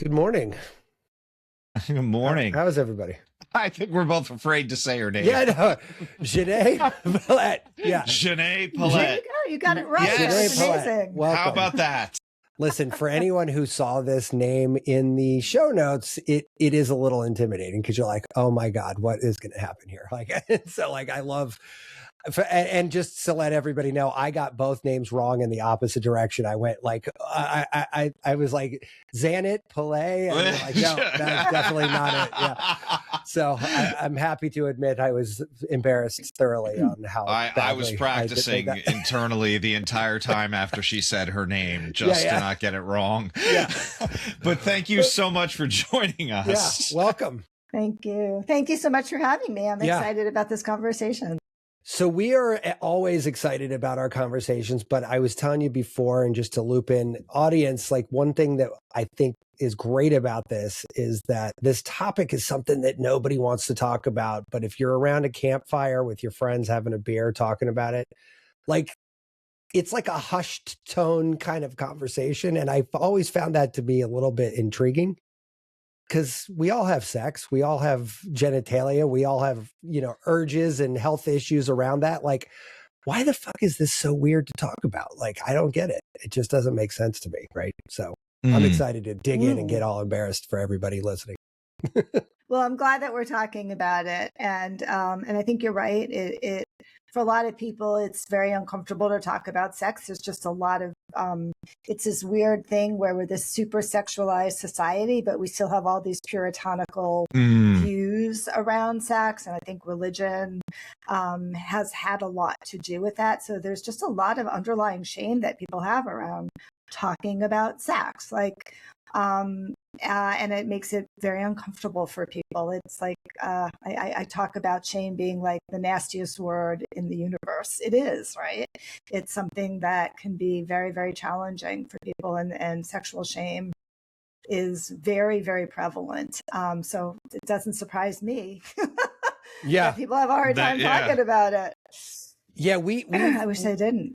Good morning. Good morning. How is everybody? I think we're both afraid to say her name. Yeah, no. Xanet Pailet. Yeah. Xanet There you Pailet. go. You got it right. Yes. That was amazing. Welcome. How about that? Listen, for anyone who saw this name in the show notes, it is a little intimidating because you're like, oh my God, what is going to happen here? Like, so like, I love, and just to let everybody know, I got both names wrong in the opposite direction. I went like, I was like Xanet Pailet, and like, no, that's definitely not it. Yeah. So I'm happy to admit I was embarrassed thoroughly on how I was practicing internally the entire time after she said her name just to not get it wrong. Yeah. But thank you so much for joining us. Yeah, welcome. Thank you. Thank you so much for having me. I'm excited about this conversation. So we are always excited about our conversations, but I was telling you before, and just to loop in audience, like one thing that I think is great about this is that this topic is something that nobody wants to talk about. But if you're around a campfire with your friends having a beer, talking about it, like it's like a hushed tone kind of conversation. And I've always found that to be a little bit intriguing. Because we all have sex, we all have genitalia, we all have, urges and health issues around that. Like, why the fuck is this so weird to talk about? Like, I don't get it. It just doesn't make sense to me, right? So I'm excited to dig in and get all embarrassed for everybody listening. Well, I'm glad that we're talking about it. And I think you're right. It for a lot of people, it's very uncomfortable to talk about sex. There's just a lot of, it's this weird thing where we're this super sexualized society, but we still have all these puritanical views around sex. And I think religion has had a lot to do with that. So there's just a lot of underlying shame that people have around talking about sex. Like, and it makes it very uncomfortable for people. It's like, I talk about shame being like the nastiest word in the universe. It is, right? It's something that can be very, very challenging for people, and sexual shame is very, very prevalent. So it doesn't surprise me that people have a hard time talking about it. Yeah, I wish I didn't.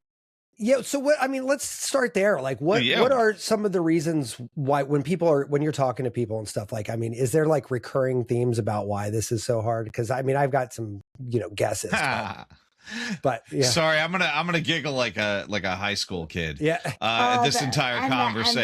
Yeah. So let's start there. Like what are some of the reasons why when you're talking to people and stuff, like, is there like recurring themes about why this is so hard? Because I've got some, guesses. But yeah. Sorry, I'm gonna giggle like a high school kid. Yeah. This entire conversation.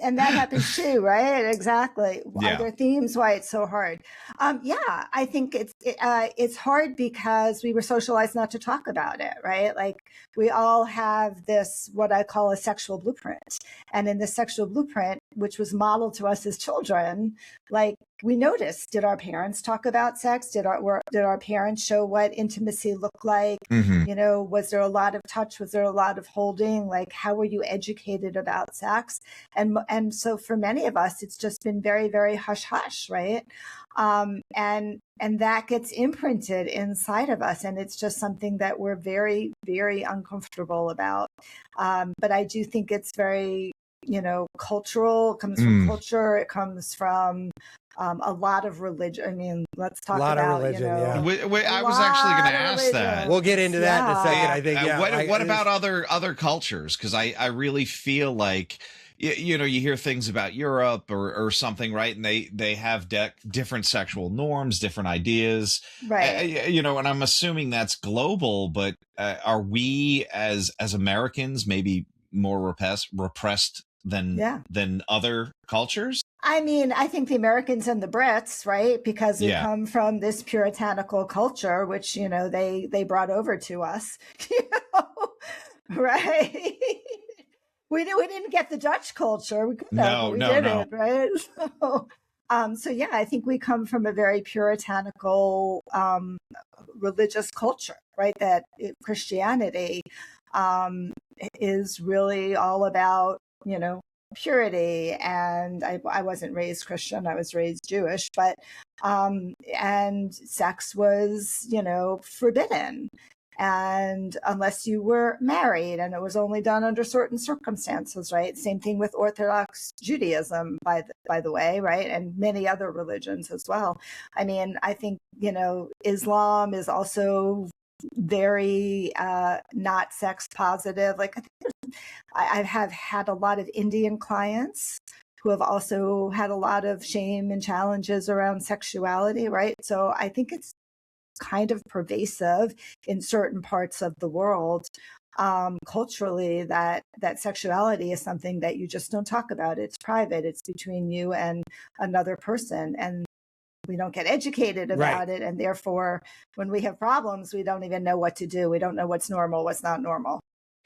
And that happens too, right? Exactly. Are there themes why it's so hard? I think it's hard because we were socialized not to talk about it, right? Like we all have this, what I call a sexual blueprint. And in the sexual blueprint, which was modeled to us as children, like we noticed, did our parents talk about sex? Did our parents show what intimacy looked like? Was there a lot of touch? Was there a lot of holding? Like, how were you educated about sex? And so for many of us, it's just been very, very hush hush, right? And that gets imprinted inside of us. And it's just something that we're very, very uncomfortable about. But I do think it's very, cultural. It comes from culture. It comes from a lot of religion. Let's talk about religion. I was actually going to ask that. We'll get into that in a second. I think. What about other cultures? Because I really feel like you hear things about Europe or something, right? And they have different sexual norms, different ideas, right? And I'm assuming that's global. But are we as Americans maybe more repressed than other cultures? I think the Americans and the Brits, right? Because we come from this puritanical culture, which, they brought over to us, right? We didn't get the Dutch culture. We could have, but we didn't, right? So I think we come from a very puritanical religious culture, right? That Christianity is really all about, purity. And I wasn't raised Christian, I was raised Jewish, but and sex was, forbidden. And unless you were married, and it was only done under certain circumstances, right? Same thing with Orthodox Judaism, by the way, right? And many other religions as well. I think, Islam is also very not sex positive. Like I have had a lot of Indian clients who have also had a lot of shame and challenges around sexuality, right? So I think it's kind of pervasive in certain parts of the world, culturally, that sexuality is something that you just don't talk about. It's private. It's between you and another person. And we don't get educated about it. And therefore, when we have problems, we don't even know what to do. We don't know what's normal, what's not normal.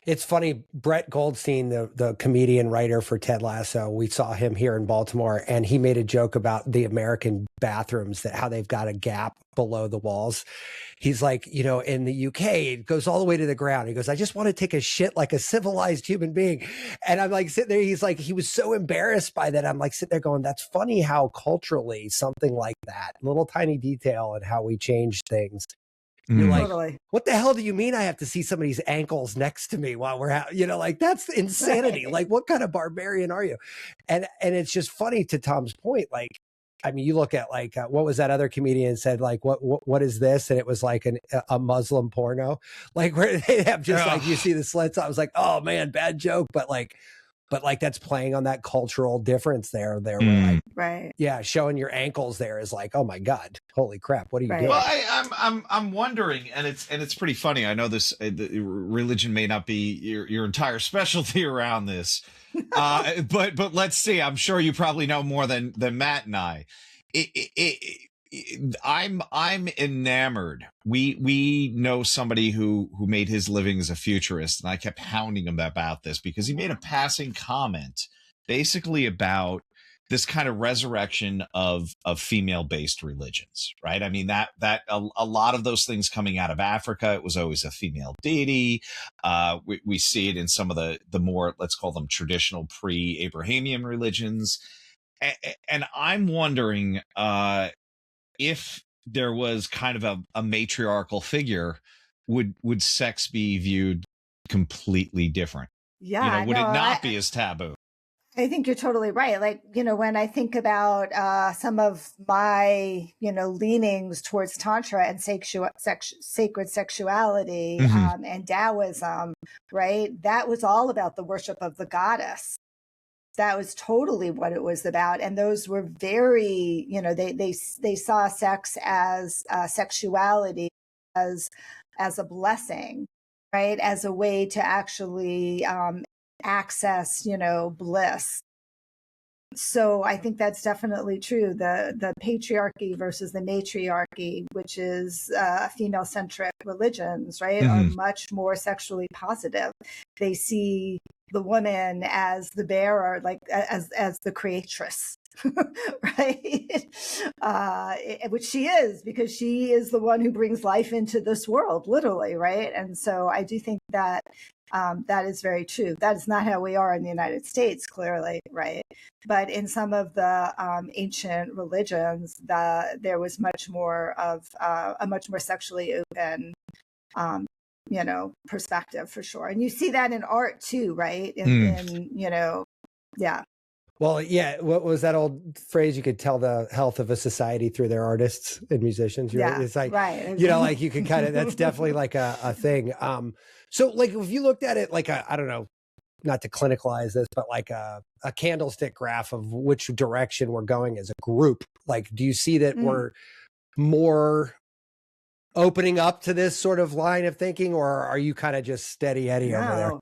It's funny, Brett Goldstein, the comedian writer for Ted Lasso, we saw him here in Baltimore, and he made a joke about the American bathrooms, that how they've got a gap below the walls. He's like, you know, in the UK, it goes all the way to the ground. He goes, I just want to take a shit like a civilized human being. And I'm like sitting there, he's like, he was so embarrassed by that. I'm like sitting there going, that's funny how culturally something like that, little tiny detail and how we change things. You're like, totally. What the hell do you mean I have to see somebody's ankles next to me while we're out? You know, like that's insanity. Like, what kind of barbarian are you? And it's just funny, to Tom's point. Like, I mean, you look at like, what was that other comedian said? Like, what is this? And it was like a Muslim porno, like where they have just like, you see the slits. I was like, oh man, bad joke. But like that's playing on that cultural difference there. Where like, right. Yeah. Showing your ankles there is like, oh my God, holy crap. What are you doing? Well, I'm wondering, and it's pretty funny. I know this, the religion may not be your entire specialty around this. But let's see, I'm sure you probably know more than Matt and I. I'm enamored. We know somebody who made his living as a futurist, and I kept hounding him about this because he made a passing comment basically about this kind of resurrection of female-based religions, right? I mean, that a lot of those things coming out of Africa, it was always a female deity. We see it in some of the more, let's call them traditional pre-Abrahamian religions. And I'm wondering, if there was kind of a matriarchal figure, would sex be viewed completely different? Yeah. You know, would it not be as taboo? I think you're totally right. Like, you know, when I think about some of my, you know, leanings towards Tantra and sacred sexuality and Taoism, right? That was all about the worship of the goddess. That was totally what it was about. And those were very, you know, they saw sex as sexuality as a blessing, right? As a way to actually access, you know, bliss. So I think that's definitely true. The patriarchy versus the matriarchy, which is female-centric religions, right, are much more sexually positive. They see the woman as the bearer, like as the creatress, right? Which she is, because she is the one who brings life into this world, literally, right? And so I do think that that is very true. That is not how we are in the United States, clearly, right? But in some of the ancient religions, there was much more of a much more sexually open, you know, perspective, for sure. And you see that in art too, right? In you know, yeah. Well, yeah. What was that old phrase? You could tell the health of a society through their artists and musicians. Right? Yeah, it's like, right. You know, like you can kind of, that's definitely like a thing. So like, if you looked at it like I don't know, not to clinicalize this, but like a candlestick graph of which direction we're going as a group, like, do you see that we're more opening up to this sort of line of thinking, or are you kind of just steady Eddie over there?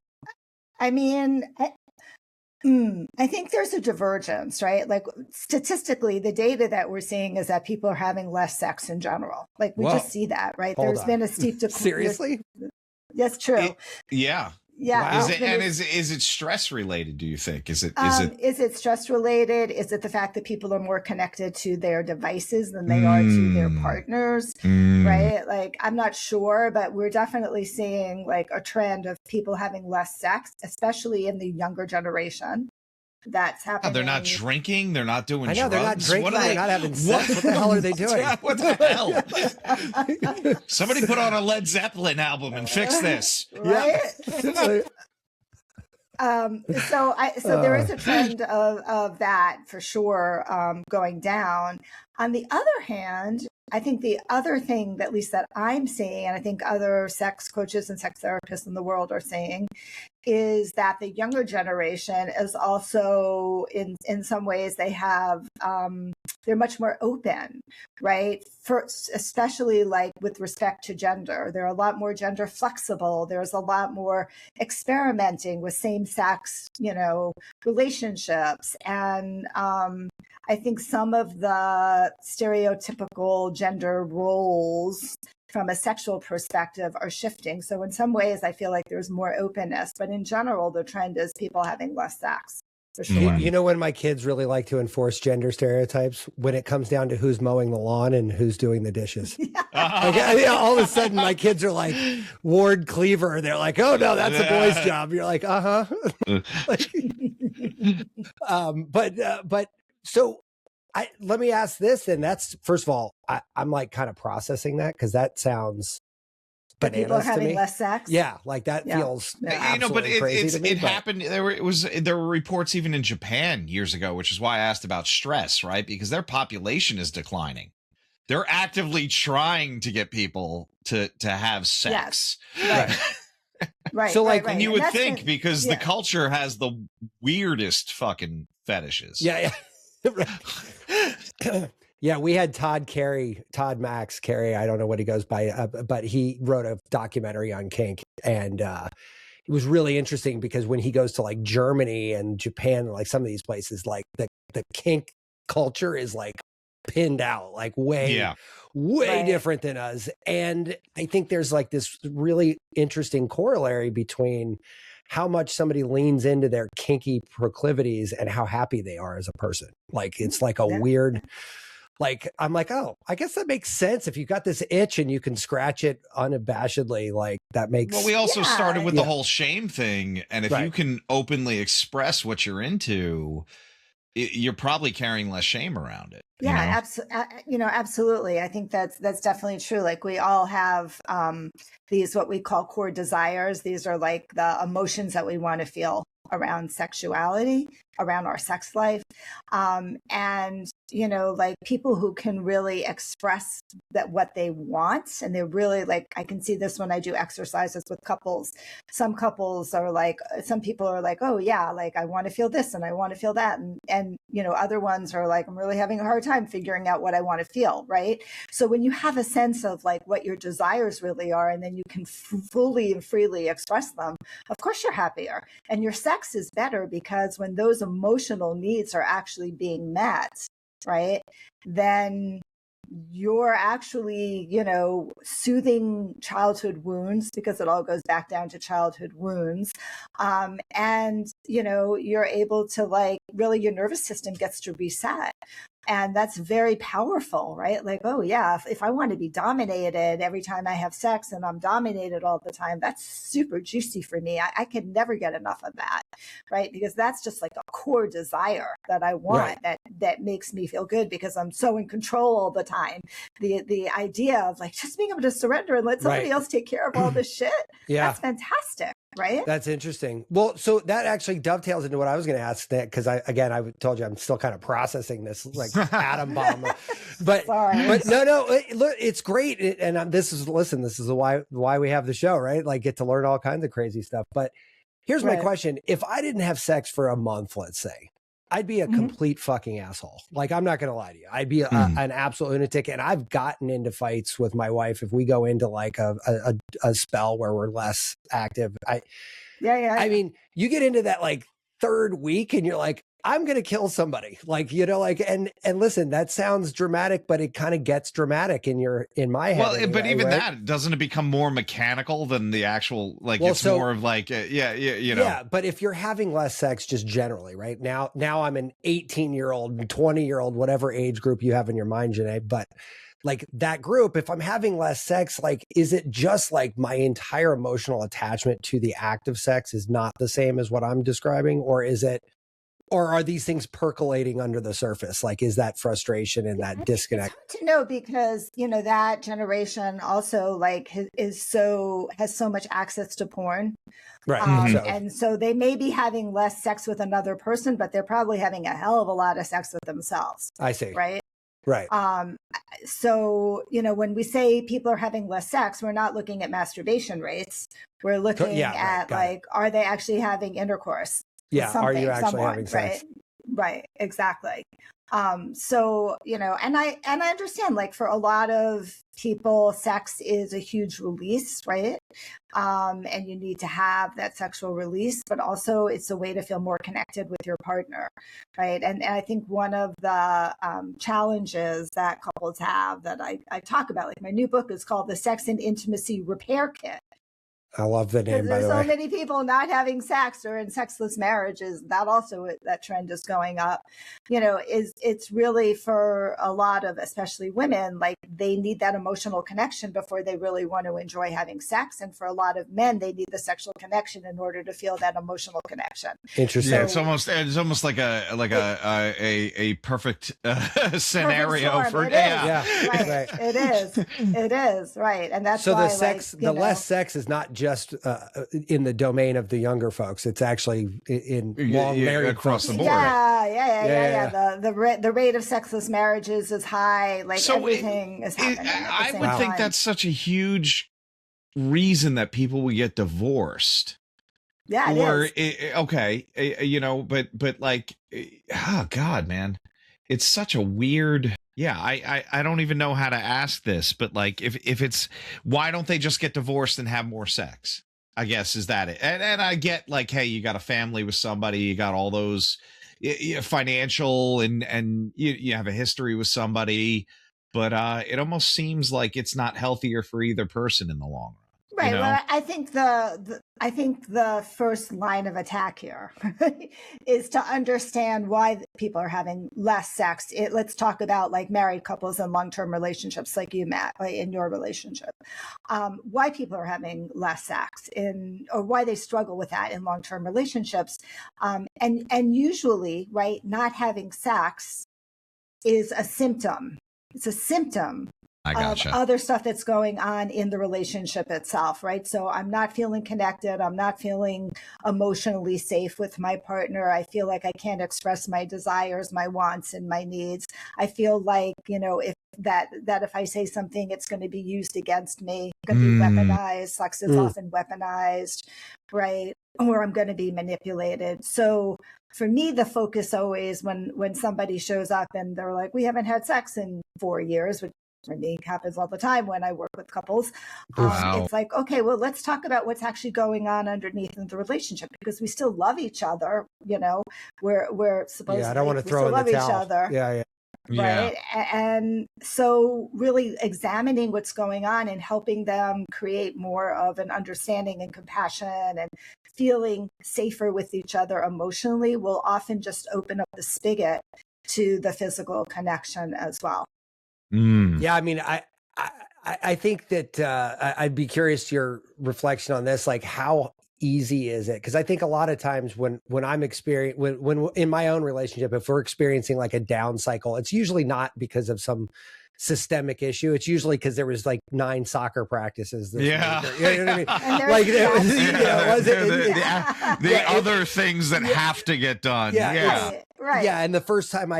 I mean, I think there's a divergence, right? Like statistically, the data that we're seeing is that people are having less sex in general. Like we just see that, right? There's been a steep decline. Seriously? That's true. Yeah. Yeah. Wow. Is it stress related, do you think? Is it stress related? Is it the fact that people are more connected to their devices than they are to their partners? Right? Like, I'm not sure, but we're definitely seeing like a trend of people having less sex, especially in the younger generation. That's happening. They're not drinking. They're not doing drugs. They're not drinking. They're not having sex. What the hell are they doing? What the hell? Somebody put on a Led Zeppelin album and fix this. Right? So there is a trend of that for sure, going down. On the other hand, I think the other thing, that at least that I'm seeing, and I think other sex coaches and sex therapists in the world are saying, is that the younger generation is also, in some ways, they have, they're much more open, right? Especially like with respect to gender, they're a lot more gender flexible. There's a lot more experimenting with same-sex, relationships. And I think some of the stereotypical gender roles from a sexual perspective are shifting. So in some ways, I feel like there's more openness, but in general, the trend is people having less sex. For sure. You know when my kids really like to enforce gender stereotypes? When it comes down to who's mowing the lawn and who's doing the dishes. All of a sudden, my kids are like Ward Cleaver. They're like, oh, no, that's a boy's job. You're like, uh-huh. But so let me ask this. And that's, first of all, I'm like kind of processing that because that sounds bananas people are having to me. Less sex. Yeah, like that feels absolutely but crazy to me. It happened. There were reports even in Japan years ago, which is why I asked about stress, right? Because their population is declining. They're actively trying to get people to have sex. Yes. Right. So like, right. And you would think because the culture has the weirdest fucking fetishes. Yeah. Yeah, we had Todd Max Carey. I don't know what he goes by, but he wrote a documentary on kink, and it was really interesting because when he goes to like Germany and Japan, like some of these places, like the kink culture is like pinned out, like way different than us. And I think there's like this really interesting corollary between how much somebody leans into their kinky proclivities and how happy they are as a person. Like it's like a weird. Like, I'm like, oh, I guess that makes sense. If you got this itch and you can scratch it unabashedly, like that makes. Well, we also started with the whole shame thing. And if you can openly express what you're into, you're probably carrying less shame around it. Yeah, absolutely. I think that's definitely true. Like we all have these, what we call core desires. These are like the emotions that we want to feel around sexuality, around our sex life. And, like people who can really express that what they want. And they're really like, I can see this when I do exercises with couples. Some couples are like, some people are like, oh yeah, like I want to feel this and I want to feel that. And other ones are like, I'm really having a hard time figuring out what I want to feel. Right. So when you have a sense of like what your desires really are, and then you can fully and freely express them, of course you're happier and your sex is better, because when those emotional needs are actually being met, right, then you're actually, soothing childhood wounds, because it all goes back down to childhood wounds. And, you're able to like, really your nervous system gets to reset. And that's very powerful, right? Like, oh yeah, if I want to be dominated every time I have sex and I'm dominated all the time, that's super juicy for me. I can never get enough of that, right? Because that's just like a core desire that I want, that makes me feel good because I'm so in control all the time. The idea of like just being able to surrender and let somebody else take care of all this shit, that's fantastic. Right. That's interesting. Well, so that actually dovetails into what I was going to ask, that because I told you I'm still kind of processing this like atom bomb, but no, look, it's great. And this is why we have the show, right? Like get to learn all kinds of crazy stuff. But here's my question. If I didn't have sex for a month, let's say, I'd be a complete fucking asshole. Like, I'm not going to lie to you. I'd be an absolute lunatic. And I've gotten into fights with my wife if we go into like a spell where we're less active. I mean, you get into that like third week and you're like, I'm going to kill somebody. Like, and listen, that sounds dramatic, but it kind of gets dramatic in my head. Well, anyway, but even right? that, doesn't it become more mechanical than the actual, like, it's more of like, Yeah, but if you're having less sex just generally, right? Now I'm an 18-year-old, 20-year-old, whatever age group you have in your mind, Xanet, but like that group, if I'm having less sex, like, is it just like my entire emotional attachment to the act of sex is not the same as what I'm describing? Or are these things percolating under the surface? Like, is that frustration and that disconnect? It's hard to know because, that generation also like has so much access to porn. Right. And so they may be having less sex with another person, but they're probably having a hell of a lot of sex with themselves. I see. Right. Right. So, when we say people are having less sex, we're not looking at masturbation rates. We're looking at like, are they actually having intercourse? Yeah. Are you actually having sex? Right. Exactly. So, and I understand, like, for a lot of people, sex is a huge release, right? And you need to have that sexual release, but also it's a way to feel more connected with your partner, right? And I think one of the challenges that couples have that I talk about, like my new book is called The Sex and Intimacy Repair Kit. I love the name, by the way. There's so many people not having sex or in sexless marriages. That trend is going up. It's really for a lot of, especially women, like they need that emotional connection before they really want to enjoy having sex. And for a lot of men, they need the sexual connection in order to feel that emotional connection. Interesting. Yeah, it's almost like a perfect scenario for Right. It is right, and that's so why, the less sex is not just in the domain of the younger folks. It's actually in long married across folks. the board. Yeah. The rate of sexless marriages is high. Like, so everything is happening. I would think that's such a huge reason that people would get divorced. Yeah, but like, oh God, man, it's such a weird. Yeah, I don't even know how to ask this, but like, if it's, why don't they just get divorced and have more sex? I guess, is that it? And I get, like, hey, you got a family with somebody, you got all those financial and you have a history with somebody, but it almost seems like it's not healthier for either person in the long run. Right. Well, I think the first line of attack here is to understand why people are having less sex. Let's talk about like married couples and long-term relationships, like you, Matt, in your relationship. Why people are having less sex or why they struggle with that in long-term relationships, and usually, right, not having sex is a symptom. It's a symptom of other stuff that's going on in the relationship itself, right? So I'm not feeling connected. I'm not feeling emotionally safe with my partner. I feel like I can't express my desires, my wants, and my needs. I feel like, if I say something, it's going to be used against me, it's going to be weaponized. Sex is often weaponized, right? Or I'm going to be manipulated. So for me, the focus always, when somebody shows up and they're like, we haven't had sex in 4 years, which for me happens all the time when I work with couples. It's like, okay, well, let's talk about what's actually going on underneath in the relationship, because we still love each other. We're supposed to. I don't want to throw in the towel. Each other. Yeah. Right. And so really examining what's going on and helping them create more of an understanding and compassion and feeling safer with each other emotionally will often just open up the spigot to the physical connection as well. Yeah, I mean, I think that I'd be curious to your reflection on this. Like, how easy is it? Because I think a lot of times when I'm when in my own relationship, if we're experiencing like a down cycle, it's usually not because of some systemic issue. It's usually because there was like 9 soccer practices this week. You know what I mean? Like other things that have to get done. Right. Yeah, and the first time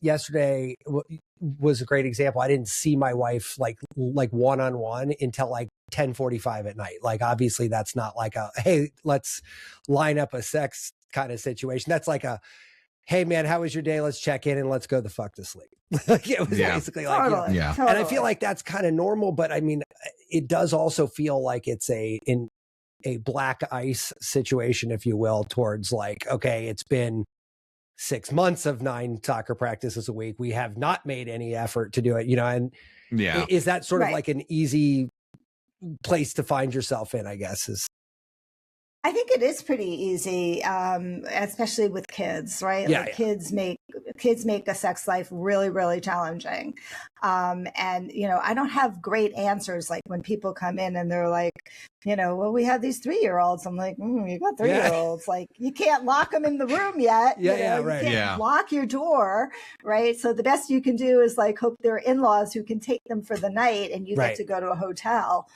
yesterday was a great example. I didn't see my wife like one-on-one until like 10:45 at night. Like, obviously that's not like a, hey, let's line up a sex kind of situation. That's like a, hey man, how was your day? Let's check in and let's go the fuck to sleep. Like, it was basically like, totally. And I feel like that's kind of normal, but I mean, it does also feel like it's a black ice situation, if you will, towards like, okay, it's been 6 months of 9 soccer practices a week. We have not made any effort to do it, and is that sort of like an easy place to find yourself in, I guess? I think it is pretty easy, especially with kids, right? Yeah, like kids make a sex life really, really challenging. And, I don't have great answers. Like when people come in and they're like, well, we have these 3-year-olds. I'm like, you got 3-year-olds. Like, you can't lock them in the room yet. You can't lock your door, right? So the best you can do is like hope they're in-laws who can take them for the night and you get to go to a hotel.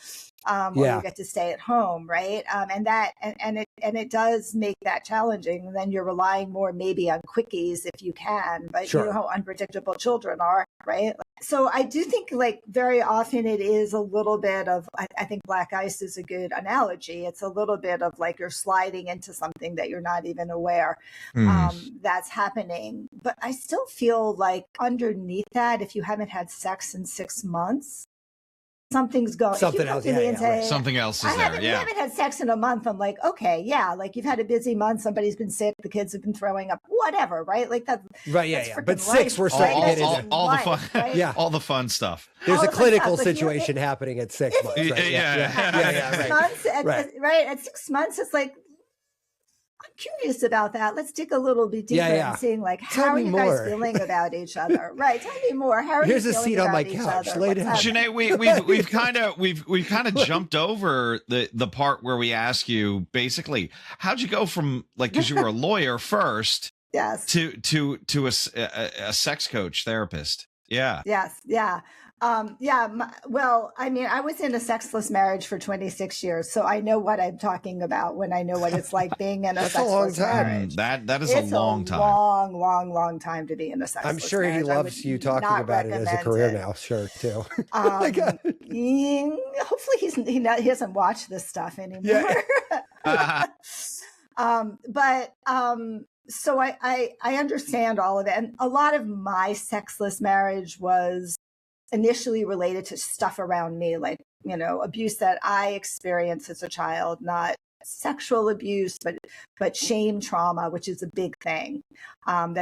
or you get to stay at home, right? And it does make that challenging. And then you're relying more maybe on quickies if you can, but you know how unpredictable children are, right? So I do think like very often it is a little bit of, I think black ice is a good analogy. It's a little bit of like you're sliding into something that you're not even aware that's happening. But I still feel like underneath that, if you haven't had sex in 6 months, something's going. Something else. Something else is there. You haven't had sex in a month. I'm like, okay, yeah, like you've had a busy month. Somebody's been sick. The kids have been throwing up. Whatever, right? Like that. Right. Yeah. But 6, we're starting to get into all the fun. Right? Yeah, all the fun stuff. There's a clinical situation happening at 6 months. Right? Right. At 6 months, it's like, I'm curious about that. Let's dig a little bit deeper and seeing like, how are you guys feeling about each other? Right. Tell me more. How are Here's you a feeling seat about on my each couch. other? Lay down. Xanet, we've kind of jumped over the part where we ask you basically, how'd you go from like, because you were a lawyer first, to a sex coach therapist? Yeah. Yes. Yeah. Well, I mean, I was in a sexless marriage for 26 years, so I know what I'm talking about when I know what it's like being in a sexless marriage. That is a long time. Long time to be in a sexless marriage. I'm sure he loves you talking about it as a career now. Sure, too. Hopefully he doesn't watch this stuff anymore. So I understand all of it, and a lot of my sexless marriage was initially related to stuff around me, like, you know, abuse that I experienced as a child, not sexual abuse, but shame trauma, which is a big thing.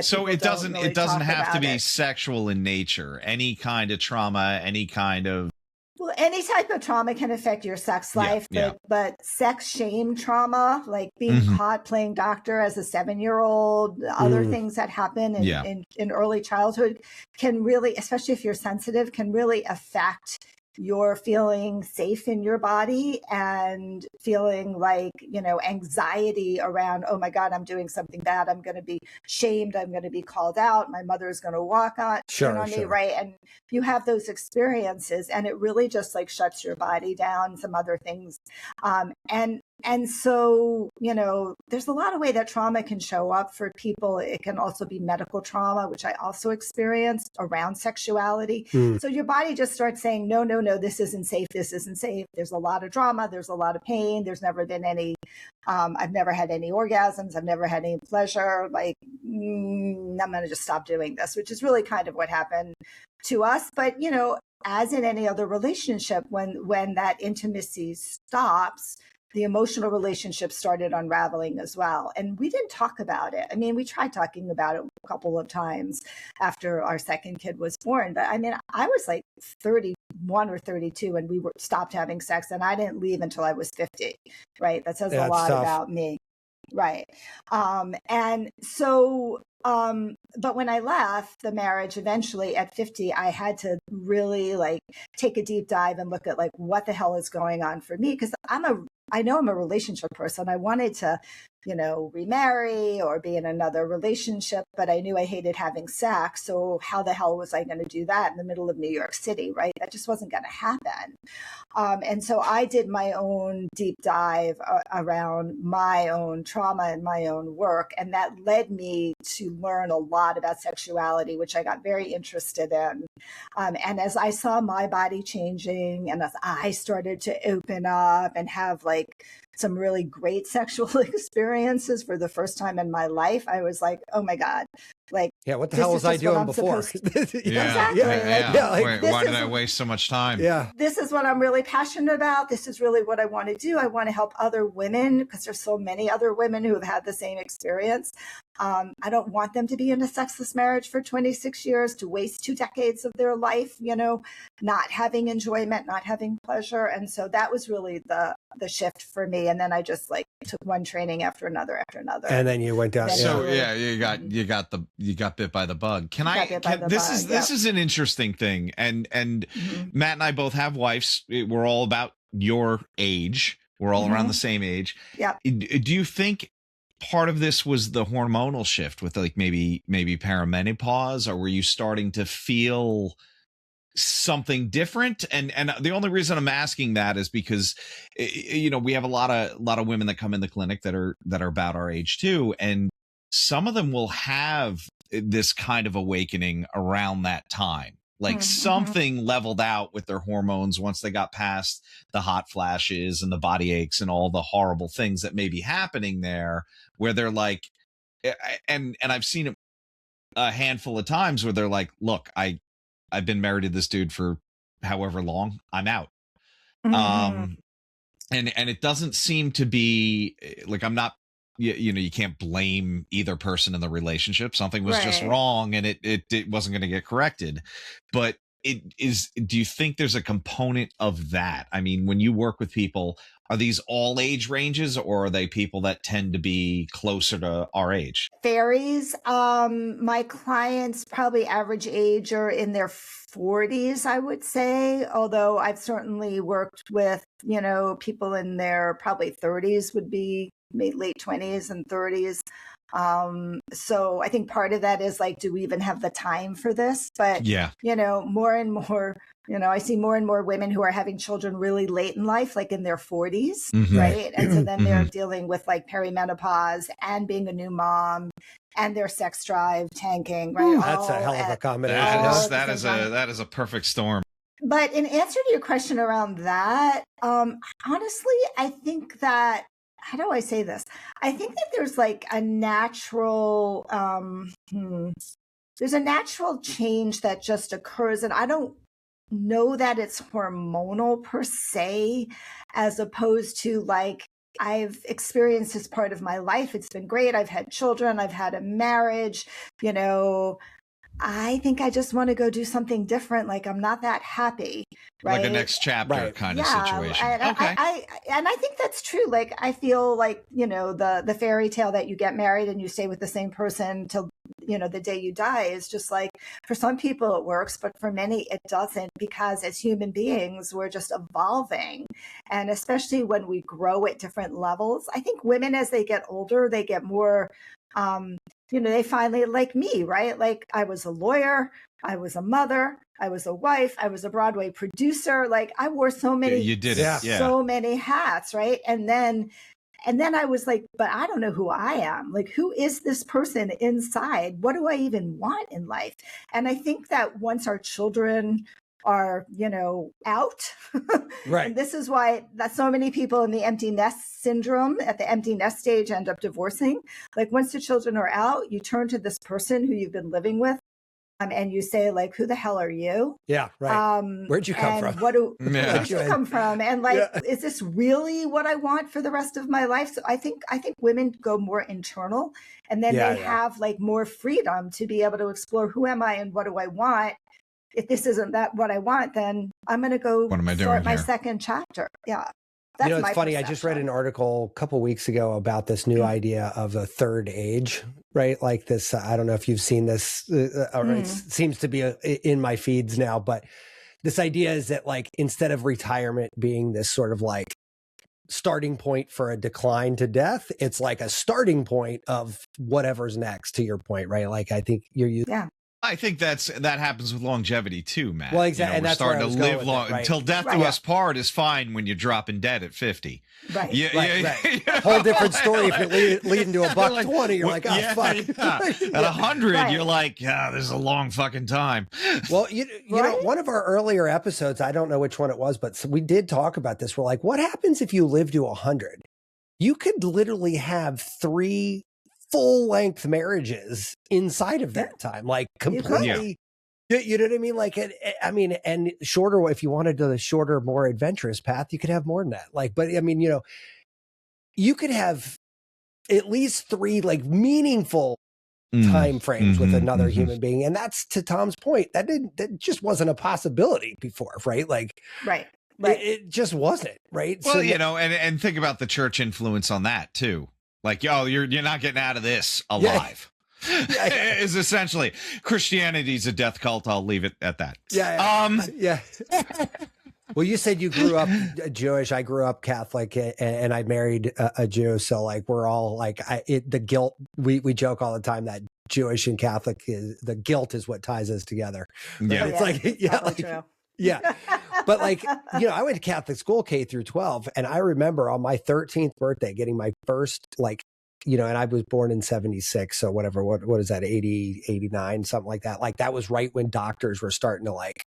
So it doesn't have to be sexual in nature. Any kind of trauma, any kind of. Well, any type of trauma can affect your sex life, but sex shame trauma, like being caught playing doctor as a 7-year-old, other things that happen in early childhood can really, especially if you're sensitive, can really affect your feeling safe in your body and feeling like, you know, anxiety around, oh my God, I'm doing something bad. I'm going to be shamed. I'm going to be called out. My mother is going to walk on me. Right. And you have those experiences and it really just like shuts your body down, some other things. And so, you know, there's a lot of way that trauma can show up for people. It can also be medical trauma, which I also experienced around sexuality. So your body just starts saying, no, this isn't safe. This isn't safe. There's a lot of drama. There's a lot of pain. There's never been any, I've never had any orgasms. I've never had any pleasure. Like, I'm going to just stop doing this, which is really kind of what happened to us. But, you know, as in any other relationship, when that intimacy stops, the emotional relationship started unraveling as well. And we didn't talk about it. I mean, we tried talking about it a couple of times after our second kid was born. But I mean, I was like 31 or 32 and we stopped having sex and I didn't leave until I was 50, right? That says a lot about me. Right. And so, but when I left the marriage eventually at 50, I had to really like take a deep dive and look at like what the hell is going on for me. Cause I know I'm a relationship person. I wanted to, you know, remarry or be in another relationship, but I knew I hated having sex. So how the hell was I going to do that in the middle of New York City, right? That just wasn't going to happen. And so I did my own deep dive around my own trauma and my own work. And that led me to learn a lot about sexuality, which I got very interested in. And as I saw my body changing and as I started to open up and have like some really great sexual experiences for the first time in my life, I was like, oh my God, like, what the hell was I doing before? Exactly. Why did I waste so much time? This is what I'm really passionate about. This is really what I want to do. I want to help other women because there's so many other women who have had the same experience. I don't want them to be in a sexless marriage for 26 years, to waste 2 decades of their life, you know, not having enjoyment, not having pleasure. And so that was really the shift for me. And then I just like took one training after another. And then you went down. So you got bit by the bug. This is an interesting thing. And Matt and I both have wives. We're all about your age. We're all around the same age. Yeah. Do you think part of this was the hormonal shift with like maybe perimenopause, or were you starting to feel something different? And the only reason I'm asking that is because, you know, we have a lot of women that come in the clinic that are about our age too, and some of them will have this kind of awakening around that time. Like something leveled out with their hormones once they got past the hot flashes and the body aches and all the horrible things that may be happening there, where they're like, and I've seen it a handful of times where they're like, look, I've been married to this dude for however long, I'm out. And it doesn't seem to be like, I'm not, you know, you can't blame either person in the relationship. Something was just wrong and it wasn't going to get corrected. But do you think there's a component of that? I mean, when you work with people, are these all age ranges, or are they people that tend to be closer to our age? Varies. My clients probably average age are in their 40s, I would say, although I've certainly worked with, you know, people in their probably 30s would be late 20s and 30s. So I think part of that is like, do we even have the time for this? But, you know, more and more, you know, I see more and more women who are having children really late in life, like in their 40s, right? And so then they're dealing with like perimenopause and being a new mom and their sex drive tanking, right? That's a hell of a combination. That is a perfect storm. But in answer to your question around that, honestly, I think that, how do I say this? I think that there's like a natural, there's a natural change that just occurs. And I don't know that it's hormonal per se, as opposed to like, I've experienced as part of my life. It's been great. I've had children. I've had a marriage, you know. I think I just want to go do something different. Like I'm not that happy, right? Like a next chapter kind of situation. And okay. I think that's true. Like I feel like, you know, the fairy tale that you get married and you stay with the same person till, you know, the day you die is just like, for some people it works, but for many it doesn't, because as human beings, we're just evolving. And especially when we grow at different levels, I think women, as they get older, they get more, you know, they finally, like me, right? Like I was a lawyer, I was a mother, I was a wife, I was a Broadway producer. Like I wore so many, so many hats, right? And then I was like, but I don't know who I am. Like, who is this person inside? What do I even want in life? And I think that once our children are, you know, out, right? And this is why that so many people in the empty nest syndrome at the empty nest stage end up divorcing. Like once the children are out, you turn to this person who you've been living with, and you say like, who the hell are you? Yeah, right. Where'd you come from? Where'd you come from? And like, is this really what I want for the rest of my life? So I think women go more internal, and then they have like more freedom to be able to explore, who am I and what do I want? If this isn't that what I want, then I'm going to go start my second chapter. Yeah. That's, you know, it's funny. I just read an article a couple of weeks ago about this new idea of a third age, right? Like this, I don't know if you've seen this, or it seems to be in my feeds now, but this idea is that like, instead of retirement being this sort of like starting point for a decline to death, it's like a starting point of whatever's next, to your point, right? Like, I think I think that happens with longevity too, Matt. Well, exactly. You know, we're starting to live long until death do us part is fine when you're dropping dead at 50. Right. Whole different story if you're leading to a buck like, 20. You're like, oh, fuck. At 100, you're like, this is a long fucking time. Well, you know, one of our earlier episodes, I don't know which one it was, but we did talk about this. We're like, what happens if you live to 100? You could literally have 3 full-length marriages inside of that time, like completely, you know what I mean? Like, I mean, and shorter, if you wanted the shorter, more adventurous path, you could have more than that. Like, but I mean, you know, you could have at least 3 like meaningful time frames with another human being. And that's, to Tom's point, that just wasn't a possibility before, right? Like, right. It just wasn't, right? Well, so, you know, and think about the church influence on that too. Like, you're not getting out of this alive. Is essentially Christianity's a death cult. I'll leave it at that. Well, you said you grew up Jewish. I grew up Catholic, and I married a Jew. So like, we're all like, the guilt. We joke all the time that Jewish and Catholic is the guilt is what ties us together. Yeah. It's like, true. Yeah. But like, I went to Catholic school K through 12. And I remember on my 13th birthday getting my first, like, and I was born in 76. So whatever, what is that? 80, 89, something like that. Like that was right when doctors were starting to like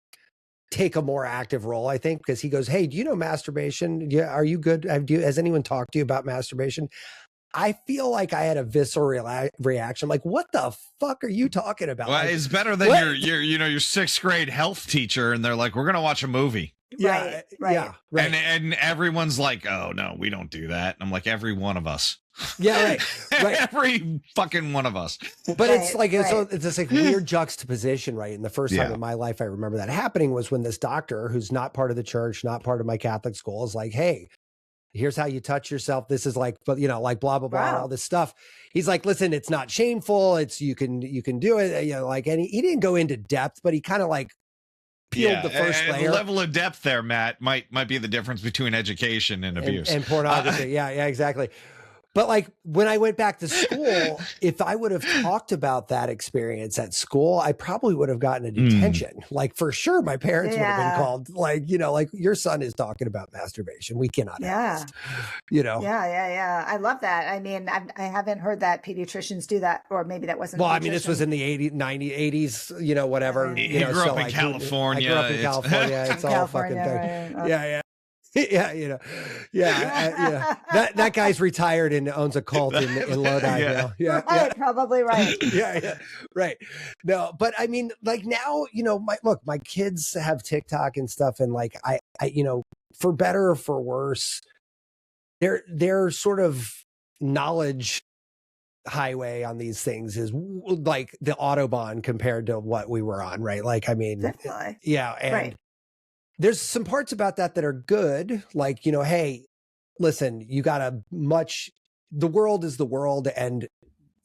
take a more active role, I think, because he goes, "Hey, do you know masturbation? Yeah. Are you good? Has anyone talked to you about masturbation?" I feel like I had a visceral reaction. Like, what the fuck are you talking about? Well, like, it's better than your sixth grade health teacher, and they're like, "We're gonna watch a movie." Right. Yeah. Right. And everyone's like, "Oh no, we don't do that." And I'm like, every one of us. Yeah. Right. Every fucking one of us. But it's like it's this like weird juxtaposition, right? And the first time in my life I remember that happening was when this doctor, who's not part of the church, not part of my Catholic school, is like, "Hey, here's how you touch yourself. This is like, but like blah, blah, blah, all this stuff." He's like, "Listen, it's not shameful. It's, you can do it." Like, and he didn't go into depth, but he kind of like peeled the first layer. The level of depth there, Matt, might be the difference between education and abuse. And pornography. Yeah, exactly. But like when I went back to school, if I would have talked about that experience at school, I probably would have gotten a detention. Like for sure, my parents would have been called. Like, like your son is talking about masturbation. We cannot have this, Yeah. I love that. I mean, I haven't heard that pediatricians do that, or maybe that wasn't. Well, I mean, this was in the 80s, 90s, 80s, whatever. He grew up in California. I grew up in California. It's all fucking thing. Right. Yeah. That guy's retired and owns a cult in Lodi now. Right, probably right. Right. No, but I mean, like now, my kids have TikTok and stuff, and like I for better or for worse, their sort of knowledge highway on these things is like the Autobahn compared to what we were on, right? Like, I mean, definitely. And there's some parts about that are good. Like, hey, listen, the world is the world. And,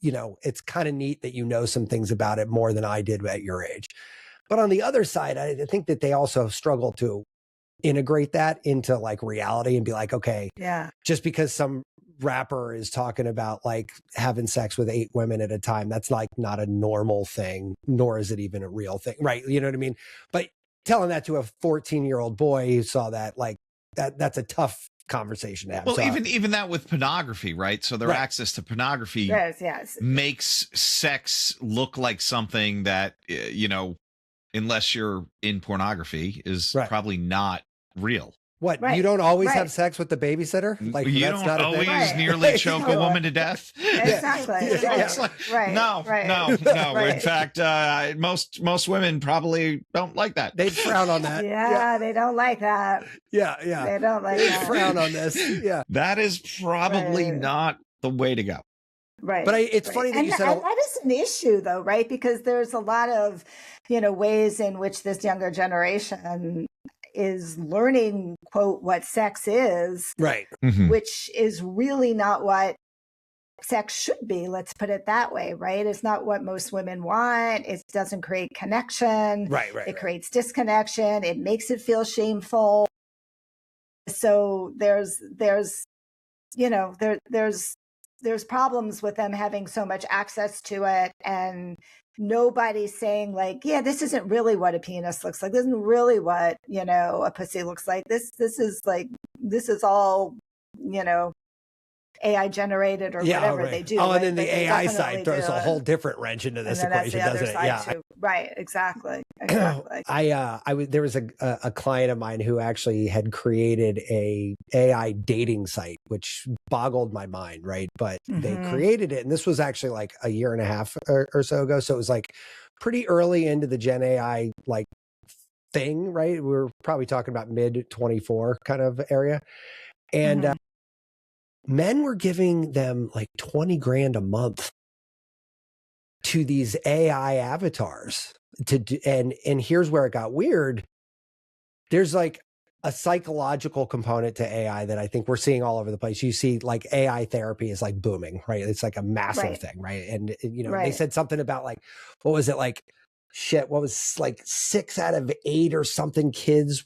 it's kind of neat that some things about it more than I did at your age. But on the other side, I think that they also struggle to integrate that into like reality and be like, okay, just because some rapper is talking about like having sex with 8 women at a time, that's like not a normal thing, nor is it even a real thing. Right. You know what I mean? But telling that to a 14-year-old boy who saw that, like that's a tough conversation to have. Well, so, even that with pornography, right? So their access to pornography makes sex look like something that, unless you're in pornography, is probably not real. What, you don't always have sex with the babysitter? Like you that's don't not always nearly choke a woman to death. Exactly. It's like, no. In fact, most women probably don't like that. They frown on that. Yeah, they don't like that. Yeah. They don't like that. They frown on this. Yeah. That is probably not the way to go. Right. But it's funny that you said that is an issue though, right? Because there's a lot of, ways in which this younger generation is learning, quote, what sex is, right? Which is really not what sex should be. Let's put it that way, right? It's not what most women want. It doesn't create connection. Right. It creates disconnection. It makes it feel shameful. So there's problems with them having so much access to it, and nobody's saying like, yeah, this isn't really what a penis looks like. This isn't really what, a pussy looks like. This is all, AI generated or whatever they do. Oh, and then the AI side throws a whole different wrench into this equation, doesn't it? Yeah. Right. Exactly. There was a client of mine who actually had created a AI dating site, which boggled my mind, right? But they created it, and this was actually like a year and a half or so ago. So it was like pretty early into the Gen AI like thing, right? We were probably talking about mid 24 kind of area, and men were giving them like 20 grand a month to these AI avatars to do, and here's where it got weird. There's like a psychological component to AI that I think we're seeing all over the place. You see like AI therapy is like booming, right? It's like a massive thing, right? And they said something about like, what was it like? What was like 6 out of 8 or something kids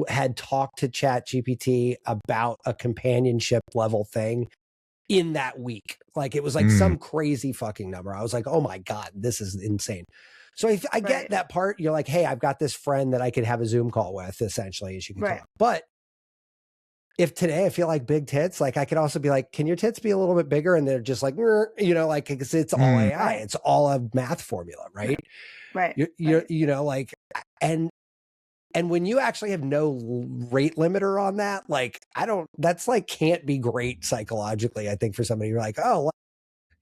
had talked to Chat GPT about a companionship level thing in that week. Like it was like some crazy fucking number. I was like, oh my God, this is insane. So I get that part. You're like, hey, I've got this friend that I could have a Zoom call with, essentially, as you can talk. But if today I feel like big tits, like I could also be like, can your tits be a little bit bigger? And they're just like, you know, like, because it's all AI. It's all a math formula, right? Right. You know, like, and when you actually have no rate limiter on that, like, that's like, can't be great psychologically, I think, for somebody. You're like, oh,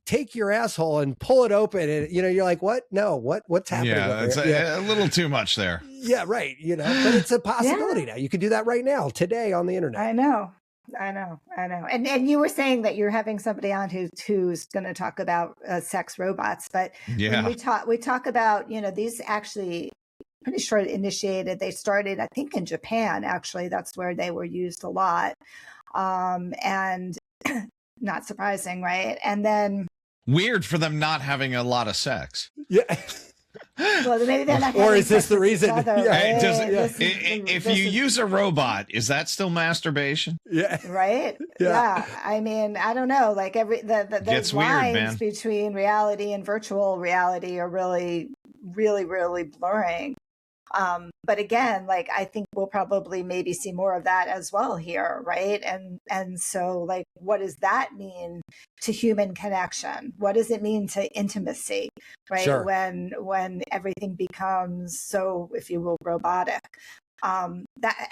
take your asshole and pull it open. And, you know, you're like, what? No, what's happening? Yeah, it's a little too much there. Yeah, right. You know, but it's a possibility now. You can do that right now, today on the internet. I know. And you were saying that you're having somebody on who's going to talk about sex robots, but when we talk about, you know, these actually, pretty sure they started, I think, in Japan. Actually, that's where they were used a lot, and not surprising, right? And then weird for them not having a lot of sex. Yeah. Well, maybe they're not. Or is this the reason? If you use a robot, is that still masturbation? Yeah. Right. Yeah. I mean, I don't know. Like the lines between reality and virtual reality are really, really, really blurring. But again, like, I think we'll probably maybe see more of that as well here, right? And so, like, what does that mean to human connection? What does it mean to intimacy, right? Sure. When everything becomes so, if you will, robotic. That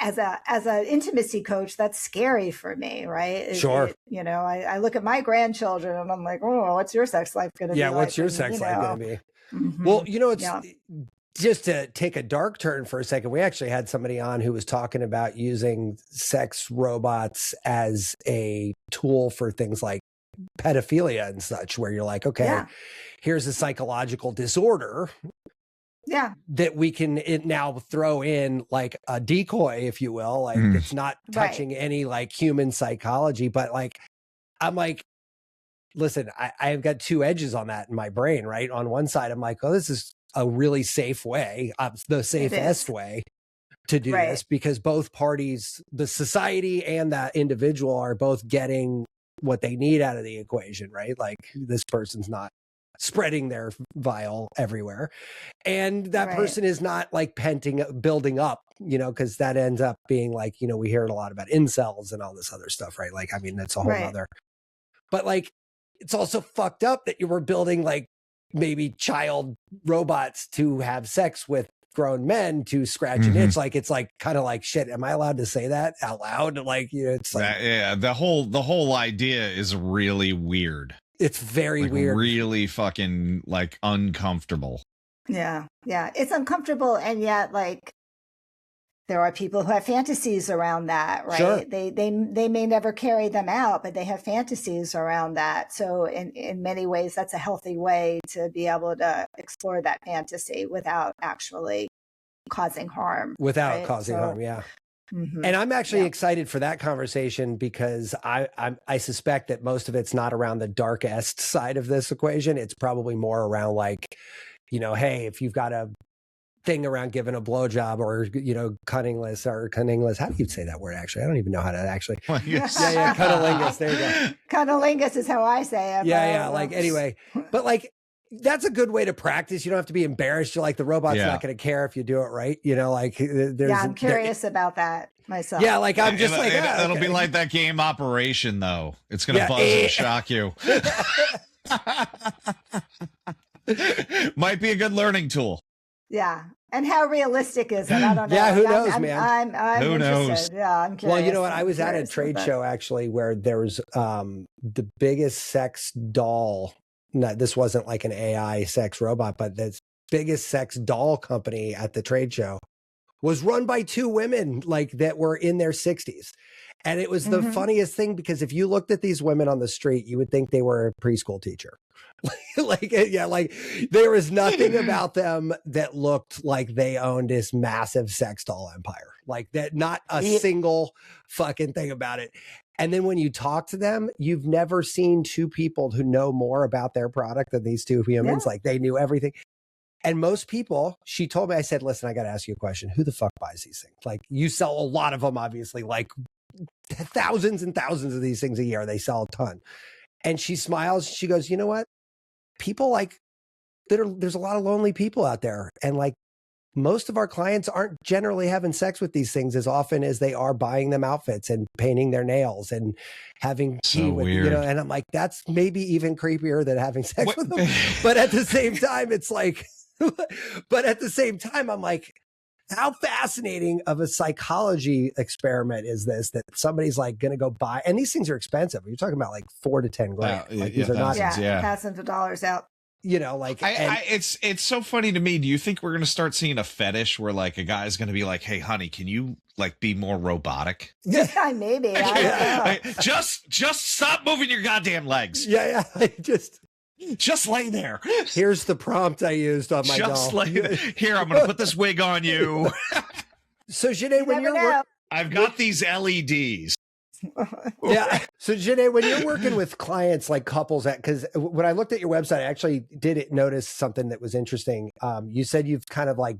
as an intimacy coach, that's scary for me, right? Sure. You know, I look at my grandchildren and I'm like, oh, what's your sex life going to be? Yeah, what's your sex life going to be? Well, you know, it's just to take a dark turn for a second. We actually had somebody on who was talking about using sex robots as a tool for things like pedophilia and such, where you're like, okay, here's a psychological disorder. Yeah. That we can now throw in like a decoy, if you will, like it's not touching any like human psychology, but like, I'm like, listen, I've got two edges on that in my brain, right? On one side, I'm like, oh, this is a really safe way, the safest way to do this, because both parties, the society and that individual, are both getting what they need out of the equation, right? Like, this person's not spreading their vial everywhere, and that person is not like building up, you know, because that ends up being like, you know, we hear it a lot about incels and all this other stuff, right? Like, I mean, that's a whole other, but like, it's also fucked up that you were building like maybe child robots to have sex with grown men to scratch an itch. Like, it's like kind of like, shit, am I allowed to say that out loud? Like, you know, it's like, the whole idea is really weird. It's very weird, really fucking like uncomfortable. Yeah, it's uncomfortable, and yet like there are people who have fantasies around that, right? Sure. They may never carry them out, but they have fantasies around that. So in many ways, that's a healthy way to be able to explore that fantasy without actually causing harm. Without causing harm, yeah. And I'm actually excited for that conversation, because I suspect that most of it's not around the darkest side of this equation. It's probably more around like, you know, hey, if you've got a thing around giving a blowjob, or, you know, cunningless. How do you say that word? Actually, I don't even know how to actually. Cunnilingus. There you go. Cunnilingus is how I say it. Yeah. Like, anyway, but like, that's a good way to practice. You don't have to be embarrassed. You're like, the robot's not going to care if you do it right. You know, like, I'm curious about that myself. Yeah, like, I'm just like, it'll be like that game Operation, though. It's going to buzz and shock you. Might be a good learning tool. Yeah. And how realistic is it? I don't know. Yeah, who knows, man? I'm who interested. knows? Yeah, I'm curious. Well, you know what? I was at a trade show actually where there was the biggest sex doll. No, this wasn't like an AI sex robot, but the biggest sex doll company at the trade show was run by two women, like, that were in their 60s. And it was the funniest thing, because if you looked at these women on the street, you would think they were a preschool teacher. Like there was nothing about them that looked like they owned this massive sex doll empire. Like that, not a single fucking thing about it. And then when you talk to them, you've never seen two people who know more about their product than these two humans. Like, they knew everything. And most people, she told me, I said, listen, I got to ask you a question. Who the fuck buys these things? Like, you sell a lot of them, obviously, like thousands and thousands of these things a year. They sell a ton. And she smiles. She goes, you know what? People like, there's a lot of lonely people out there. And like, most of our clients aren't generally having sex with these things as often as they are buying them outfits and painting their nails and having tea with, weird. and I'm like, that's maybe even creepier than having sex with them. But at the same time, it's like, but at the same time, I'm like, how fascinating of a psychology experiment is this, that somebody's like going to go buy, and these things are expensive. You're talking about like $4,000 to $10,000. Like, these are not, thousands of dollars out. Like it's so funny to me. Do you think we're going to start seeing a fetish where like a guy's going to be like, hey honey, can you like be more robotic? Yeah, maybe. Just stop moving your goddamn legs. Yeah. Just lay there. Here's the prompt I used on my doll. Here, I'm going to put this wig on you. So Xanet, when you're I've got these LEDs. Yeah. So Xanet, when you're working with clients like couples, because when I looked at your website, I actually did notice something that was interesting. You said you've kind of like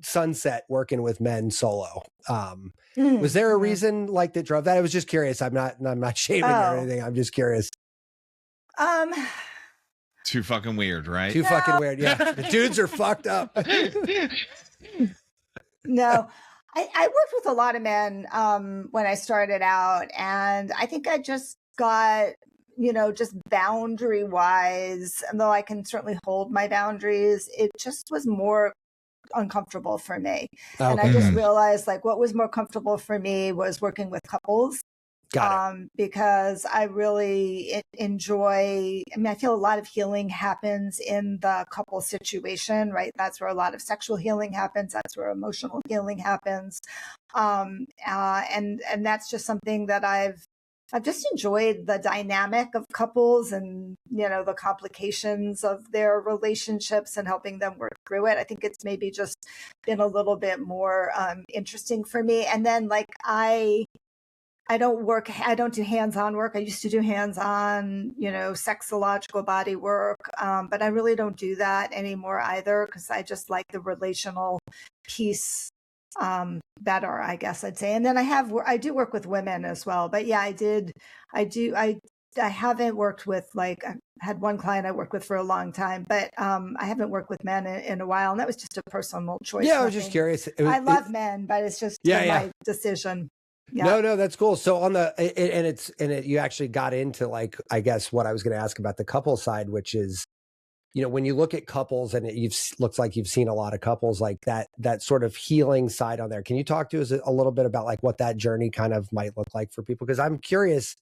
sunset working with men solo. Was there a reason like that drove that? I was just curious. I'm not shaming you or anything. I'm just curious. Too fucking weird, right? Too fucking weird. Yeah. The dudes are fucked up. No. I worked with a lot of men when I started out, and I think I just got, just boundary wise, and though I can certainly hold my boundaries, it just was more uncomfortable for me. Okay. And I just realized like what was more comfortable for me was working with couples. Because I really enjoy, I feel a lot of healing happens in the couple situation, right? That's where a lot of sexual healing happens. That's where emotional healing happens. And that's just something that I've just enjoyed, the dynamic of couples and, the complications of their relationships and helping them work through it. I think it's maybe just been a little bit more interesting for me. And then like I don't do hands-on work. I used to do hands-on, sexological body work. But I really don't do that anymore either, because I just like the relational piece better, I guess I'd say. And then I do work with women as well. But yeah, I haven't worked with I had one client I worked with for a long time, but I haven't worked with men in a while. And that was just a personal choice. Yeah, I was just curious. I love men, but it's just my decision. Yeah. No, that's cool. So on you actually got into like, I guess what I was going to ask about the couple side, which is, when you look at couples and looks like you've seen a lot of couples like that sort of healing side on there. Can you talk to us a little bit about like what that journey kind of might look like for people? Because I'm curious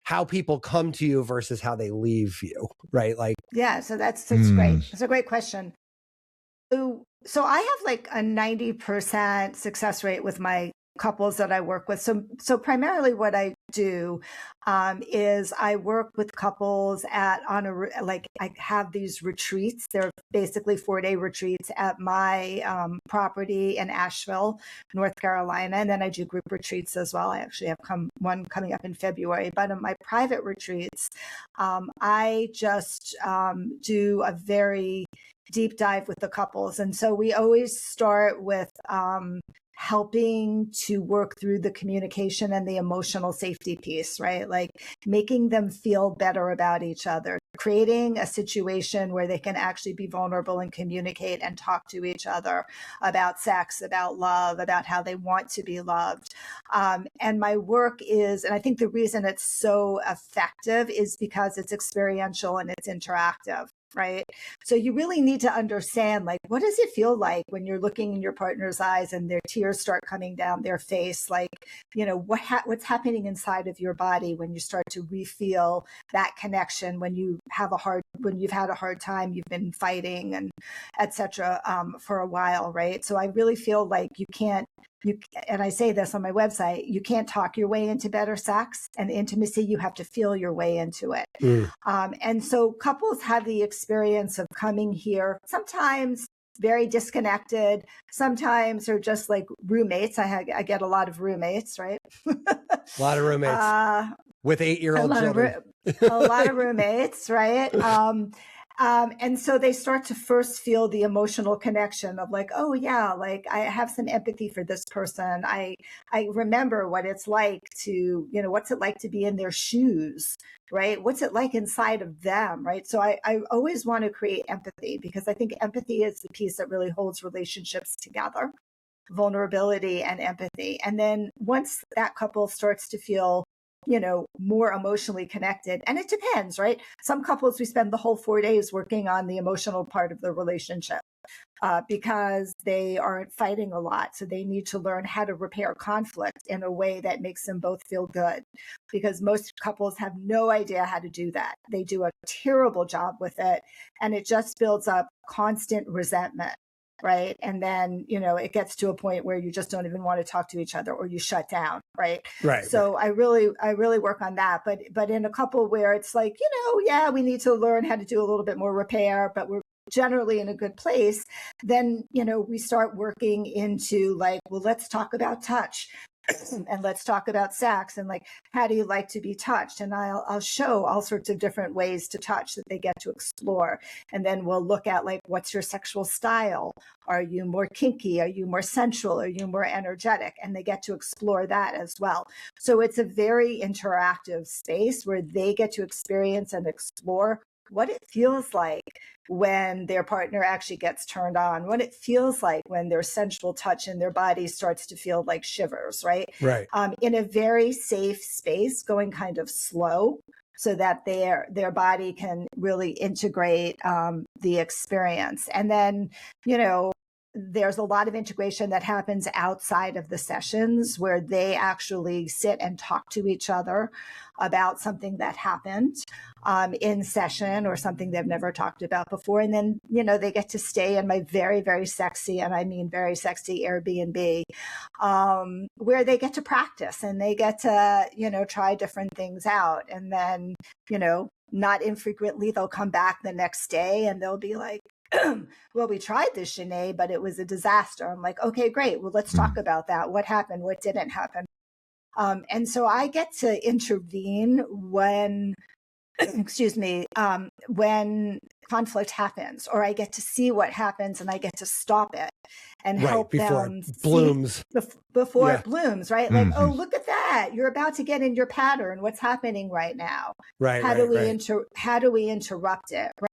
how people come to you versus how they leave you, right? Like, yeah, so that's great. It's a great question. So I have like a 90% success rate with my couples that I work with. So primarily what I do is I work with couples I have these retreats. They're basically 4-day retreats at my property in Asheville, North Carolina. And then I do group retreats as well. I actually have one coming up in February. But in my private retreats, I just do a very deep dive with the couples. And so we always start with helping to work through the communication and the emotional safety piece, right? Like making them feel better about each other, creating a situation where they can actually be vulnerable and communicate and talk to each other about sex, about love, about how they want to be loved. And my work is, and I think the reason it's so effective is because it's experiential and it's interactive. Right. So you really need to understand, like, what does it feel like when you're looking in your partner's eyes and their tears start coming down their face? Like, what's happening inside of your body when you start to refeel that connection, when you've had a hard time, you've been fighting and et cetera, for a while. Right. So I really feel like and I say this on my website, you can't talk your way into better sex and intimacy. You have to feel your way into it. And so couples have the experience of coming here, sometimes very disconnected. Sometimes they're just like roommates. I get a lot of roommates, right? A lot of roommates with 8-year-old children. A lot of roommates, right? And so they start to first feel the emotional connection of like, oh yeah, like I have some empathy for this person. I remember what it's like to, what's it like to be in their shoes, right? What's it like inside of them, right? So I always want to create empathy, because I think empathy is the piece that really holds relationships together, vulnerability and empathy. And then once that couple starts to feel more emotionally connected. And it depends, right? Some couples, we spend the whole 4 days working on the emotional part of the relationship because they aren't fighting a lot. So they need to learn how to repair conflict in a way that makes them both feel good, because most couples have no idea how to do that. They do a terrible job with it, and it just builds up constant resentment. Right. And then, it gets to a point where you just don't even want to talk to each other, or you shut down. Right. Right. So I really work on that. But in a couple where it's like, yeah, we need to learn how to do a little bit more repair, but we're generally in a good place, then, we start working into like, well, let's talk about touch. And let's talk about sex, and like, how do you like to be touched? And I'll show all sorts of different ways to touch that they get to explore. And then we'll look at like, what's your sexual style? Are you more kinky? Are you more sensual? Are you more energetic? And they get to explore that as well. So it's a very interactive space where they get to experience and explore what it feels like when their partner actually gets turned on, what it feels like when their sensual touch in their body starts to feel like shivers, right? Right. In a very safe space, going kind of slow, so that their body can really integrate the experience. And then, there's a lot of integration that happens outside of the sessions, where they actually sit and talk to each other about something that happened in session, or something they've never talked about before. And then, they get to stay in my very, very sexy, and I mean very sexy, Airbnb, where they get to practice, and they get to, try different things out. And then, not infrequently, they'll come back the next day and they'll be like, well, we tried this, Xanet, but it was a disaster. I'm like, okay, great. Well, let's talk about that. What happened? What didn't happen? And so I get to intervene when, when conflict happens, or I get to see what happens and I get to stop it and help before them it blooms. Before it blooms, right? Like, oh, look at that. You're about to get in your pattern. What's happening right now? Right. How do we interrupt it? Right?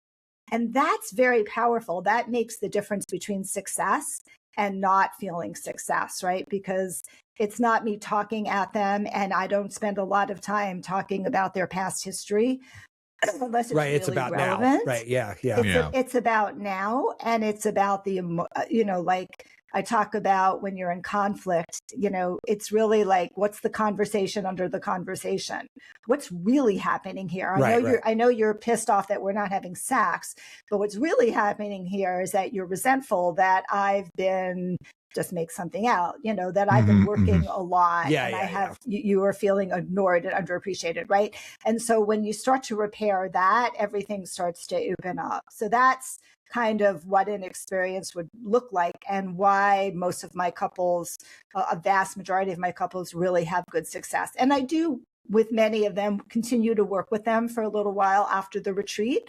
And that's very powerful. That makes the difference between success and not feeling success, right? Because it's not me talking at them, and I don't spend a lot of time talking about their past history unless it's really it's about relevant. now. Right. Yeah. It's about now, and it's about the, like I talk about when you're in conflict, it's really like, what's the conversation under the conversation? What's really happening here? I know you're pissed off that we're not having sex, but what's really happening here is that you're resentful that I've been, just make something out, that I've been working a lot, you are feeling ignored and underappreciated, right? And so when you start to repair that, everything starts to open up. So that's kind of what an experience would look like, and why most of my couples, a vast majority of my couples, really have good success. And I do, with many of them, continue to work with them for a little while after the retreat,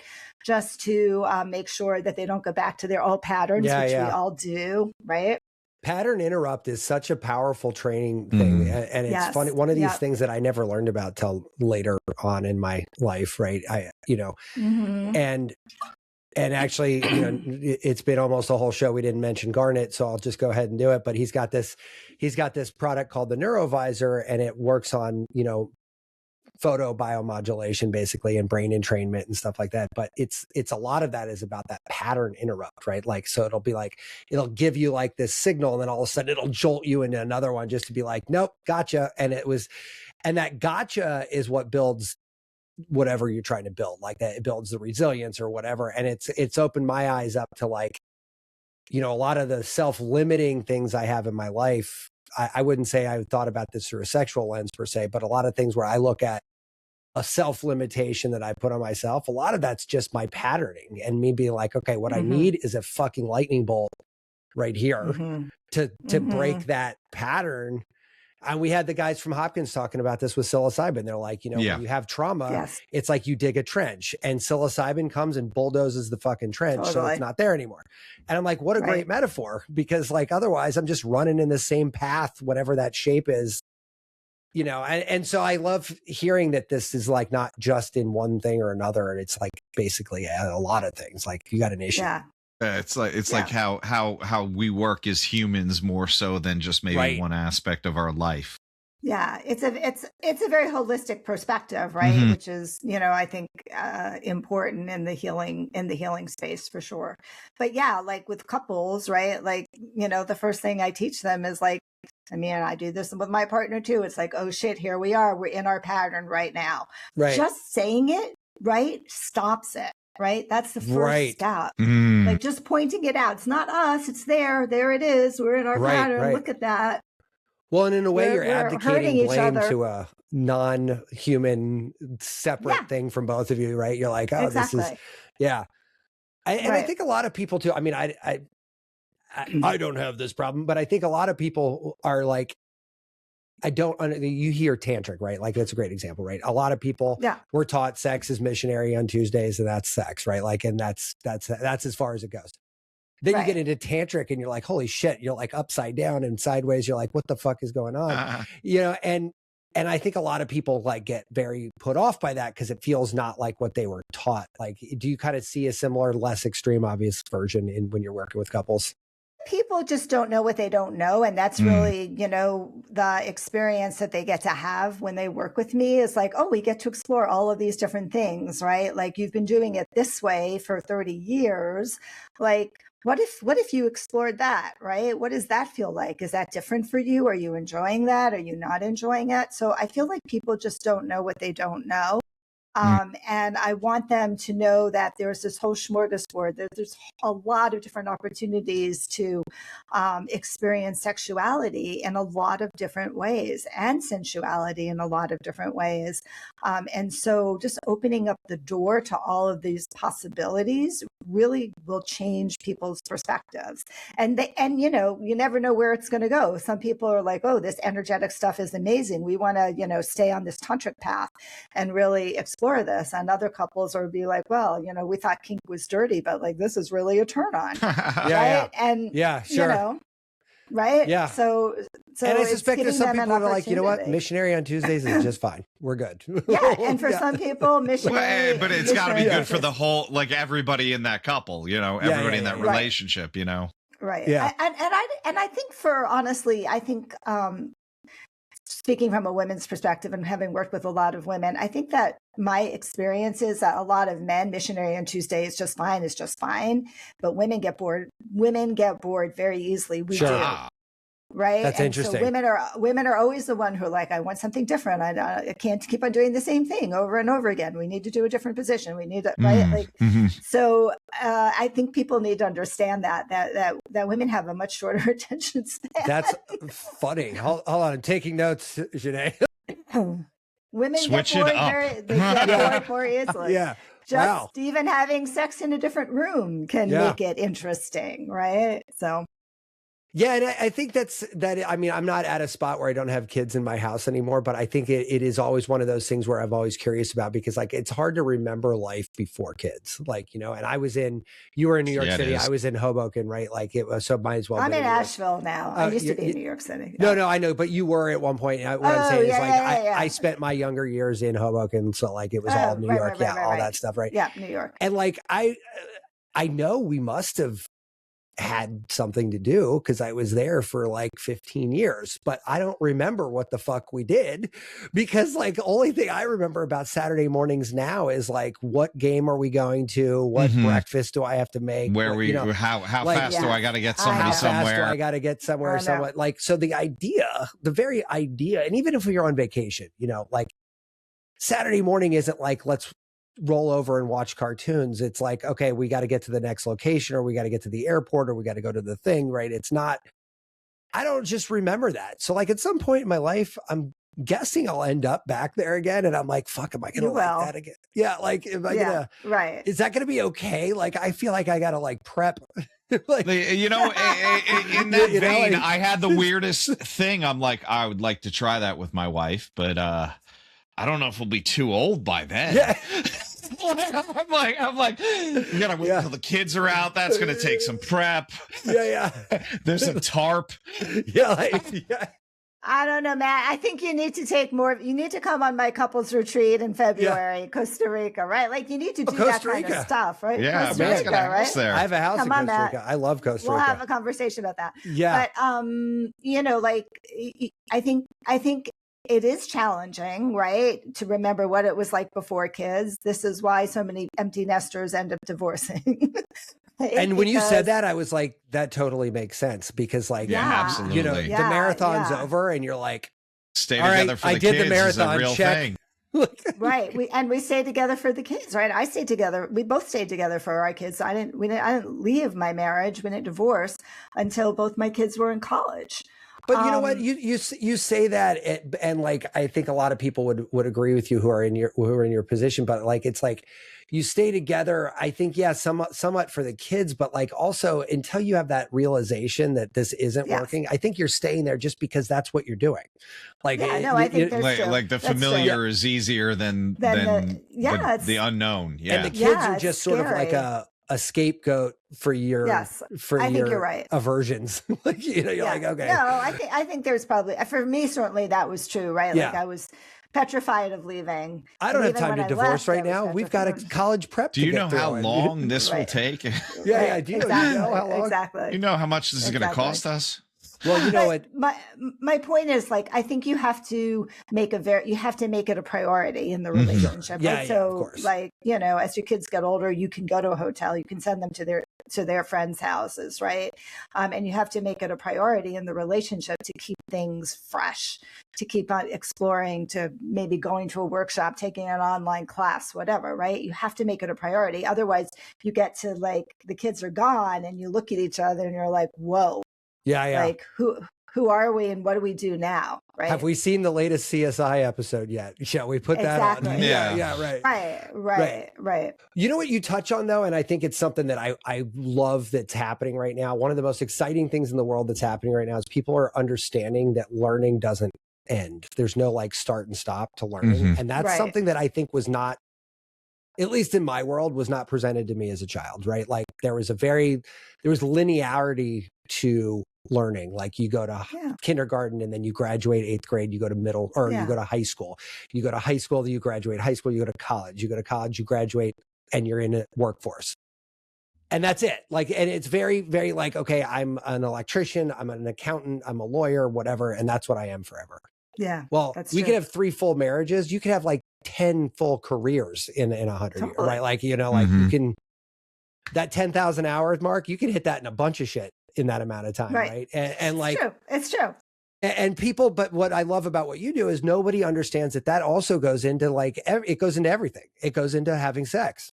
just to make sure that they don't go back to their old patterns, which we all do, right? Pattern interrupt is such a powerful training thing. And it's funny. One of these things that I never learned about till later on in my life. Right. And actually, it's been almost a whole show. We didn't mention Garnet, so I'll just go ahead and do it. But he's got this product called the Neurovisor, and it works on, photo biomodulation basically, and brain entrainment and stuff like that. But it's a lot of that is about that pattern interrupt, right? Like, so it'll be like, it'll give you like this signal, and then all of a sudden it'll jolt you into another one just to be like, nope, gotcha. And that gotcha is what builds whatever you're trying to build, like that. It builds the resilience or whatever. And it's opened my eyes up to like, a lot of the self-limiting things I have in my life. I wouldn't say I thought about this through a sexual lens per se, but a lot of things where I look at a self-limitation that I put on myself, a lot of that's just my patterning and me being like, okay, what I need is a fucking lightning bolt right here to break that pattern. And we had the guys from Hopkins talking about this with psilocybin. They're like, when you have trauma, it's like you dig a trench and psilocybin comes and bulldozes the fucking trench. So it's not there anymore. And I'm like, what a great metaphor, because like, otherwise I'm just running in the same path, whatever that shape is, and so I love hearing that this is like not just in one thing or another. And it's like basically a lot of things. Like you got an issue. Yeah. It's like how we work as humans more so than just maybe one aspect of our life. Yeah, it's a very holistic perspective, right? Which is, I think important in the healing space for sure. But yeah, like with couples, right? Like, the first thing I teach them is like, I do this with my partner too. It's like, oh shit, here we are. We're in our pattern right now. Right. Just saying it, right, stops it. Right. That's the first step. Like just pointing it out. It's not us. It's there. There it is. We're in our pattern. Look at that. Well, and in a way, you're advocating blame to a non-human separate thing from both of you, right? You're like, oh, this is, and I think a lot of people too. I mean, I don't have this problem, but I think a lot of people are like, you hear tantric, right? Like that's a great example, right? A lot of people were taught sex is missionary on Tuesdays and that's sex, right? Like, and that's as far as it goes. Then you get into tantric and you're like, holy shit, you're like upside down and sideways. You're like, what the fuck is going on? And I think a lot of people like get very put off by that because it feels not like what they were taught. Like, do you kind of see a similar, less extreme, obvious version when you're working with couples? People just don't know what they don't know. And that's really, the experience that they get to have when they work with me is like, oh, we get to explore all of these different things, right? Like you've been doing it this way for 30 years. Like, what if you explored that, right? What does that feel like? Is that different for you? Are you enjoying that? Are you not enjoying it? So I feel like people just don't know what they don't know. And I want them to know that there's this whole smorgasbord. There's a lot of different opportunities to experience sexuality in a lot of different ways and sensuality in a lot of different ways. And so just opening up the door to all of these possibilities really will change people's perspectives. And you never know where it's going to go. Some people are like, oh, this energetic stuff is amazing. We want to, stay on this tantric path and really explore this. And other couples will be like, well, we thought kink was dirty, but like this is really a turn on. Right. And sure. Right. Yeah. So and I suspect there's some people that are like, you know what, missionary on Tuesdays is just fine. We're good. Yeah. And for some people, missionary. But it's got to be good for the whole, like everybody in that couple, everybody in that relationship, Right. Yeah. And I think speaking from a women's perspective and having worked with a lot of women, I think that my experience is that a lot of men, missionary on Tuesday is just fine. But women get bored. Women get bored very easily. We do. Right. That's interesting. So women are always the one who are like, I want something different. I can't keep on doing the same thing over and over again. We need to do a different position. We need to, right. Like, so I think people need to understand that women have a much shorter attention span. That's funny. Hold on. I'm taking notes, Xanet. Women get bored more easily. Yeah. Just even having sex in a different room can make it interesting. Right. So. Yeah, and I think that. I mean, I'm not at a spot where I don't have kids in my house anymore, but I think it is always one of those things where I'm always curious about, because like it's hard to remember life before kids, like, and you were in New York City, I was in Hoboken, right? Like it was, so might as well. I'm in Asheville now. I used to be in New York City. No, I know, but you were at one point. What I'm saying is I spent my younger years in Hoboken, so like it was all New York, all that stuff, right? Yeah, New York. And like I know we must have had something to do because I was there for like 15 years, but I don't remember what the fuck we did, because like only thing I remember about Saturday mornings now is like, what game are we going to? What breakfast do I have to make? How like, fast do I got to get somebody somewhere? How fast do I got to get somewhere? Like, so the very idea, and even if you're on vacation, like Saturday morning isn't like, let's roll over and watch cartoons. It's like, okay, we got to get to the next location, or we got to get to the airport, or we got to go to the thing, right? It's not, I don't just remember that. So like at some point in my life, I'm guessing I'll end up back there again. And I'm like, fuck, am I going to like that again? Yeah. Like, am I going to, right. Is that going to be okay? Like, I feel like I got to like prep Like, in that vein, I had the weirdest thing. I'm like, I would like to try that with my wife, but I don't know if we'll be too old by then. Yeah. I'm like, you gotta wait until the kids are out. That's gonna take some prep. Yeah. There's a tarp. Yeah. I don't know, Matt. I think you need to take more. You need to come on my couples retreat in February, Costa Rica, right? Like you need to do that kind of stuff, right? Yeah, Costa Rica, right? There. I have a house in Costa Rica. I love Costa Rica. We'll have a conversation about that. Yeah. But like I think it is challenging, right, to remember what it was like before kids. This is why so many empty nesters end up divorcing. Right? And when you said that, I was like, that totally makes sense because, like, absolutely. The marathon's over, and you're like, stay together for the kids. I did the marathon. Is a real thing. Right. We stayed together for the kids, right? I stayed together. We both stayed together for our kids. I didn't leave my marriage. We didn't divorce until both my kids were in college. But you know what? You say that, and like I think a lot of people would agree with you who are in your position. But like it's like you stay together. I think somewhat for the kids, but like also until you have that realization that this isn't working. I think you're staying there just because that's what you're doing. Like I think like the familiar is easier than the unknown. Yeah, and the kids are just sort of like a scapegoat for your I think you're right. aversions. Like you're like, okay. No, I think there's probably, for me certainly that was true, right? Like I was petrified of leaving. I don't have time to divorce right now. We've got a college prep. Do you know how long this will take? Do you know how long? Exactly. You know how much this is going to cost us? Well, you know what? My point is, like, I think you have to make it a priority in the relationship. Right? So, of course. like, as your kids get older, you can go to a hotel, you can send them to their friends' houses, right? And you have to make it a priority in the relationship to keep things fresh, to keep on exploring, to maybe going to a workshop, taking an online class, whatever, right? You have to make it a priority. Otherwise, you get to, like, the kids are gone and you look at each other and you're like, whoa. Yeah. Like who are we and what do we do now? Right. Have we seen the latest CSI episode yet? Shall we put that on? Right. You know what you touch on though, and I think it's something that I love that's happening right now. One of the most exciting things in the world that's happening right now is people are understanding that learning doesn't end. There's no like start and stop to learning. And that's something that I think was not, at least in my world, was not presented to me as a child, right? Like there was linearity to learning. Like you go to kindergarten and then you graduate 8th grade, you go to middle, or you go to high school. You go to high school, you graduate high school, you go to college. You go to college, you graduate, and you're in a workforce. And that's it. Like, and it's very, very like, okay, I'm an electrician, I'm an accountant, I'm a lawyer, whatever, and that's what I am forever. Yeah. Well, we could have 3 full marriages. You could have like 10 full careers in 100 years, right? Like, you can, that 10,000 hours mark, you can hit that in a bunch of shit in that amount of time, right? And like, it's true. And people, but what I love about what you do is nobody understands that also goes into like, it goes into everything. It goes into having sex.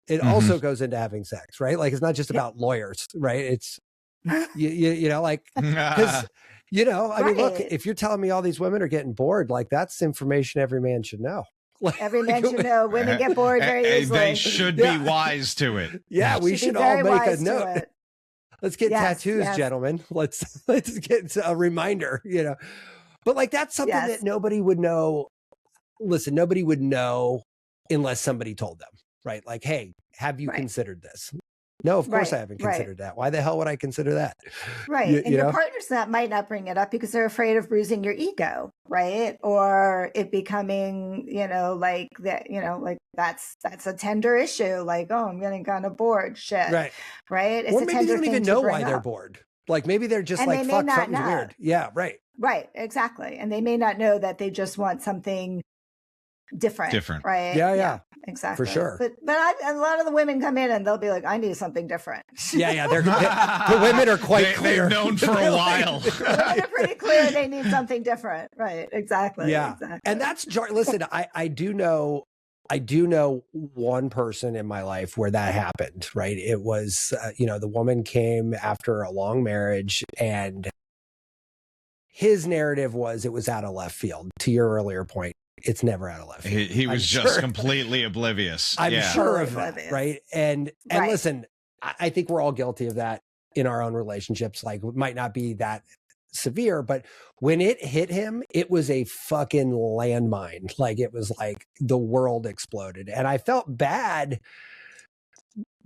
It also goes into having sex, right? Like, it's not just about lawyers, right? It's, like, because, I mean, look, if you're telling me all these women are getting bored, like that's information every man should know. Like, every man should know women get bored very easily. They should be wise to it. Yeah, we should all make a note. Let's get tattoos, gentlemen. Let's get a reminder, But like that's something that nobody would know. Listen, nobody would know unless somebody told them, right? Like, hey, have you considered this? No, of course I haven't considered that. Why the hell would I consider that? Right. And your partners that might not bring it up because they're afraid of bruising your ego, right? Or it becoming, like that, like that's a tender issue. Like, oh, I'm getting kind of bored. Shit. Right. It's or maybe they don't even know why they're bored. Like maybe they're just like, fuck, something's weird. Yeah. Right. Right. Exactly. And they may not know that they just want something different. Right. Yeah. Exactly. For sure. But a lot of the women come in and they'll be like, I need something different. Yeah. The women are quite clear. They've known for a while. They're pretty clear they need something different. Right. Exactly. Yeah. Exactly. And that's, listen, I do know one person in my life where that happened, right? It was, the woman came after a long marriage and his narrative was it was out of left field. To your earlier point, it's never out of left field. He was just completely oblivious. I'm sure of that, right? And listen, I think we're all guilty of that. in our own relationships, like it might not be that severe, but when it hit him, it was a fucking landmine. Like it was like the world exploded. And I felt bad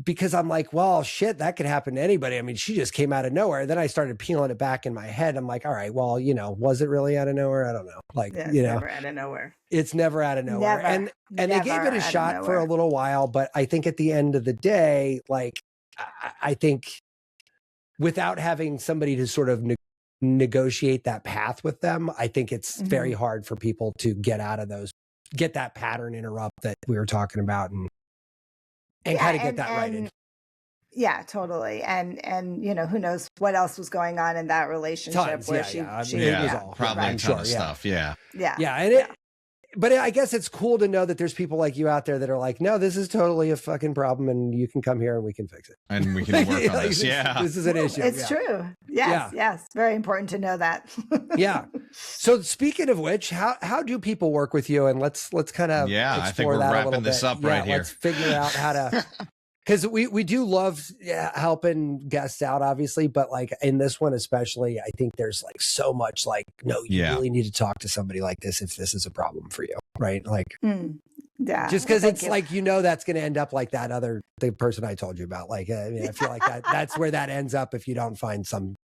because I'm like, well, shit, that could happen to anybody. I mean, she just came out of nowhere. Then I started peeling it back in my head. I'm like, all right, well, was it really out of nowhere? I don't know. Like, never out of nowhere. It's never out of nowhere. Never, and they gave it a shot for a little while, but I think at the end of the day, like, I think without having somebody to sort of negotiate that path with them, I think it's very hard for people to get out of get that pattern interrupt that we were talking about and kind of get that righted. Yeah, totally. And who knows what else was going on in that relationship where she was all probably a ton of stuff. Yeah. But I guess it's cool to know that there's people like you out there that are like, no, this is totally a fucking problem and you can come here and we can fix it. And we can work on this. This is an issue. It's true. Yes. Very important to know that. Yeah. So speaking of which, how do people work with you? And let's kind of explore I think we're wrapping this up right here. Let's figure out how to... Because we do love helping guests out, obviously, but like in this one especially, I think there's like so much like, no, you really need to talk to somebody like this if this is a problem for you, right? Like, just because it's like, that's going to end up like the person I told you about. Like, I mean, I feel like that's where that ends up if you don't find some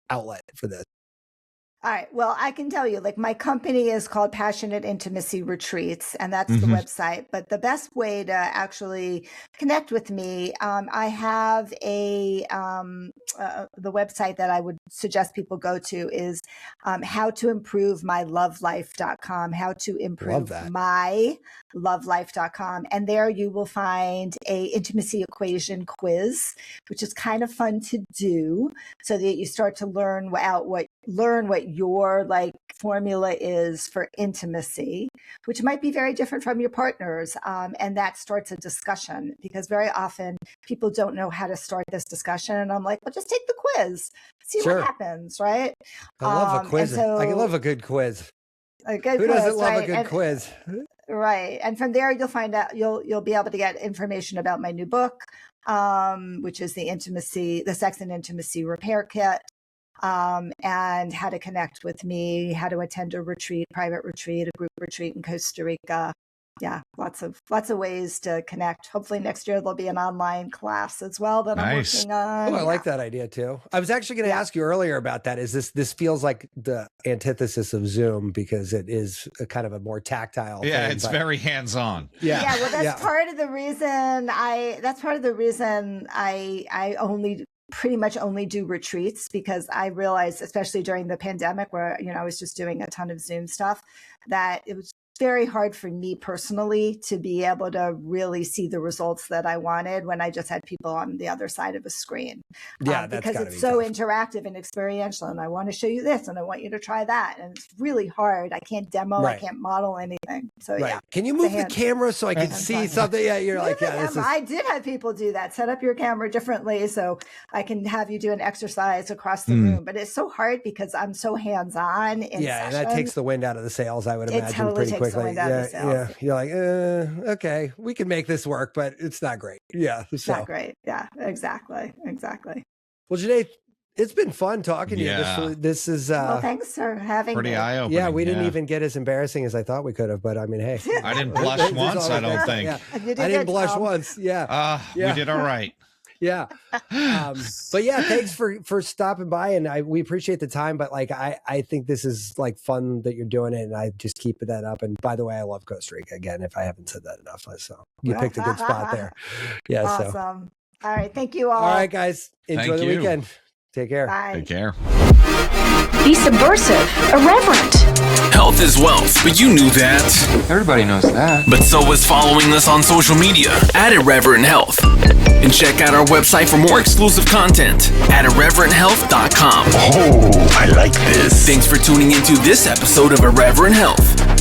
outlet for this. All right. Well, I can tell you, like my company is called Passionate Intimacy Retreats, and that's the website. But the best way to actually connect with me, I have the website that I would suggest people go to is howtoimprovemylovelife.com, howtoimprovemylovelife.com. And there you will find a intimacy equation quiz, which is kind of fun to do so that you start to learn what your like formula is for intimacy, which might be very different from your partner's. And that starts a discussion because very often people don't know how to start this discussion. And I'm like, well, just take the quiz, see what happens, right? I love a quiz. I love a good quiz. Who doesn't love a good quiz? Right. And from there, you'll find out, you'll be able to get information about my new book, which is the Sex and Intimacy Repair Kit. And how to connect with me, how to attend a retreat, private retreat, a group retreat in Costa Rica. Yeah, lots of ways to connect. Hopefully next year there'll be an online class as well that I'm working on. Oh, I like that idea too. I was actually going to ask you earlier about that. Is this feels like the antithesis of Zoom because it is a kind of a more tactile thing, it's very hands-on. Yeah, well, that's part of the reason I pretty much only do retreats because I realized, especially during the pandemic where, I was just doing a ton of Zoom stuff, that it was very hard for me personally to be able to really see the results that I wanted when I just had people on the other side of a screen. Because it's so interactive and experiential, and I want to show you this and I want you to try that. And it's really hard. I can't demo, I can't model anything. So Can you move the camera so I can see something? Yeah, you're like, I did have people do that. Set up your camera differently so I can have you do an exercise across the room. But it's so hard because I'm so hands-on in session. That takes the wind out of the sails, I would imagine, pretty quickly. Yeah. You're like, okay, we can make this work, but it's not great. Yeah. It's not great. Yeah, exactly. Well, Xanet, it's been fun talking to you. This is well, thanks for having me. Pretty eye-opening. Yeah, we didn't even get as embarrassing as I thought we could have, but I mean, hey. I didn't blush once, I don't think. I didn't blush once. Yeah. We did all right. Yeah. But yeah, thanks for stopping by, and we appreciate the time, but like I think this is like fun that you're doing it, and I just keep that up. And by the way, I love Costa Rica again, if I haven't said that enough. So you picked a good spot there. Yeah. Awesome. So all right, thank you all. All right, guys. Enjoy the weekend. Take care. Bye. Take care. Be subversive, irreverent. Health is wealth, but you knew that. Everybody knows that. But so is following us on social media at Irreverent Health. And check out our website for more exclusive content at irreverenthealth.com. Oh, I like this. Thanks for tuning into this episode of Irreverent Health.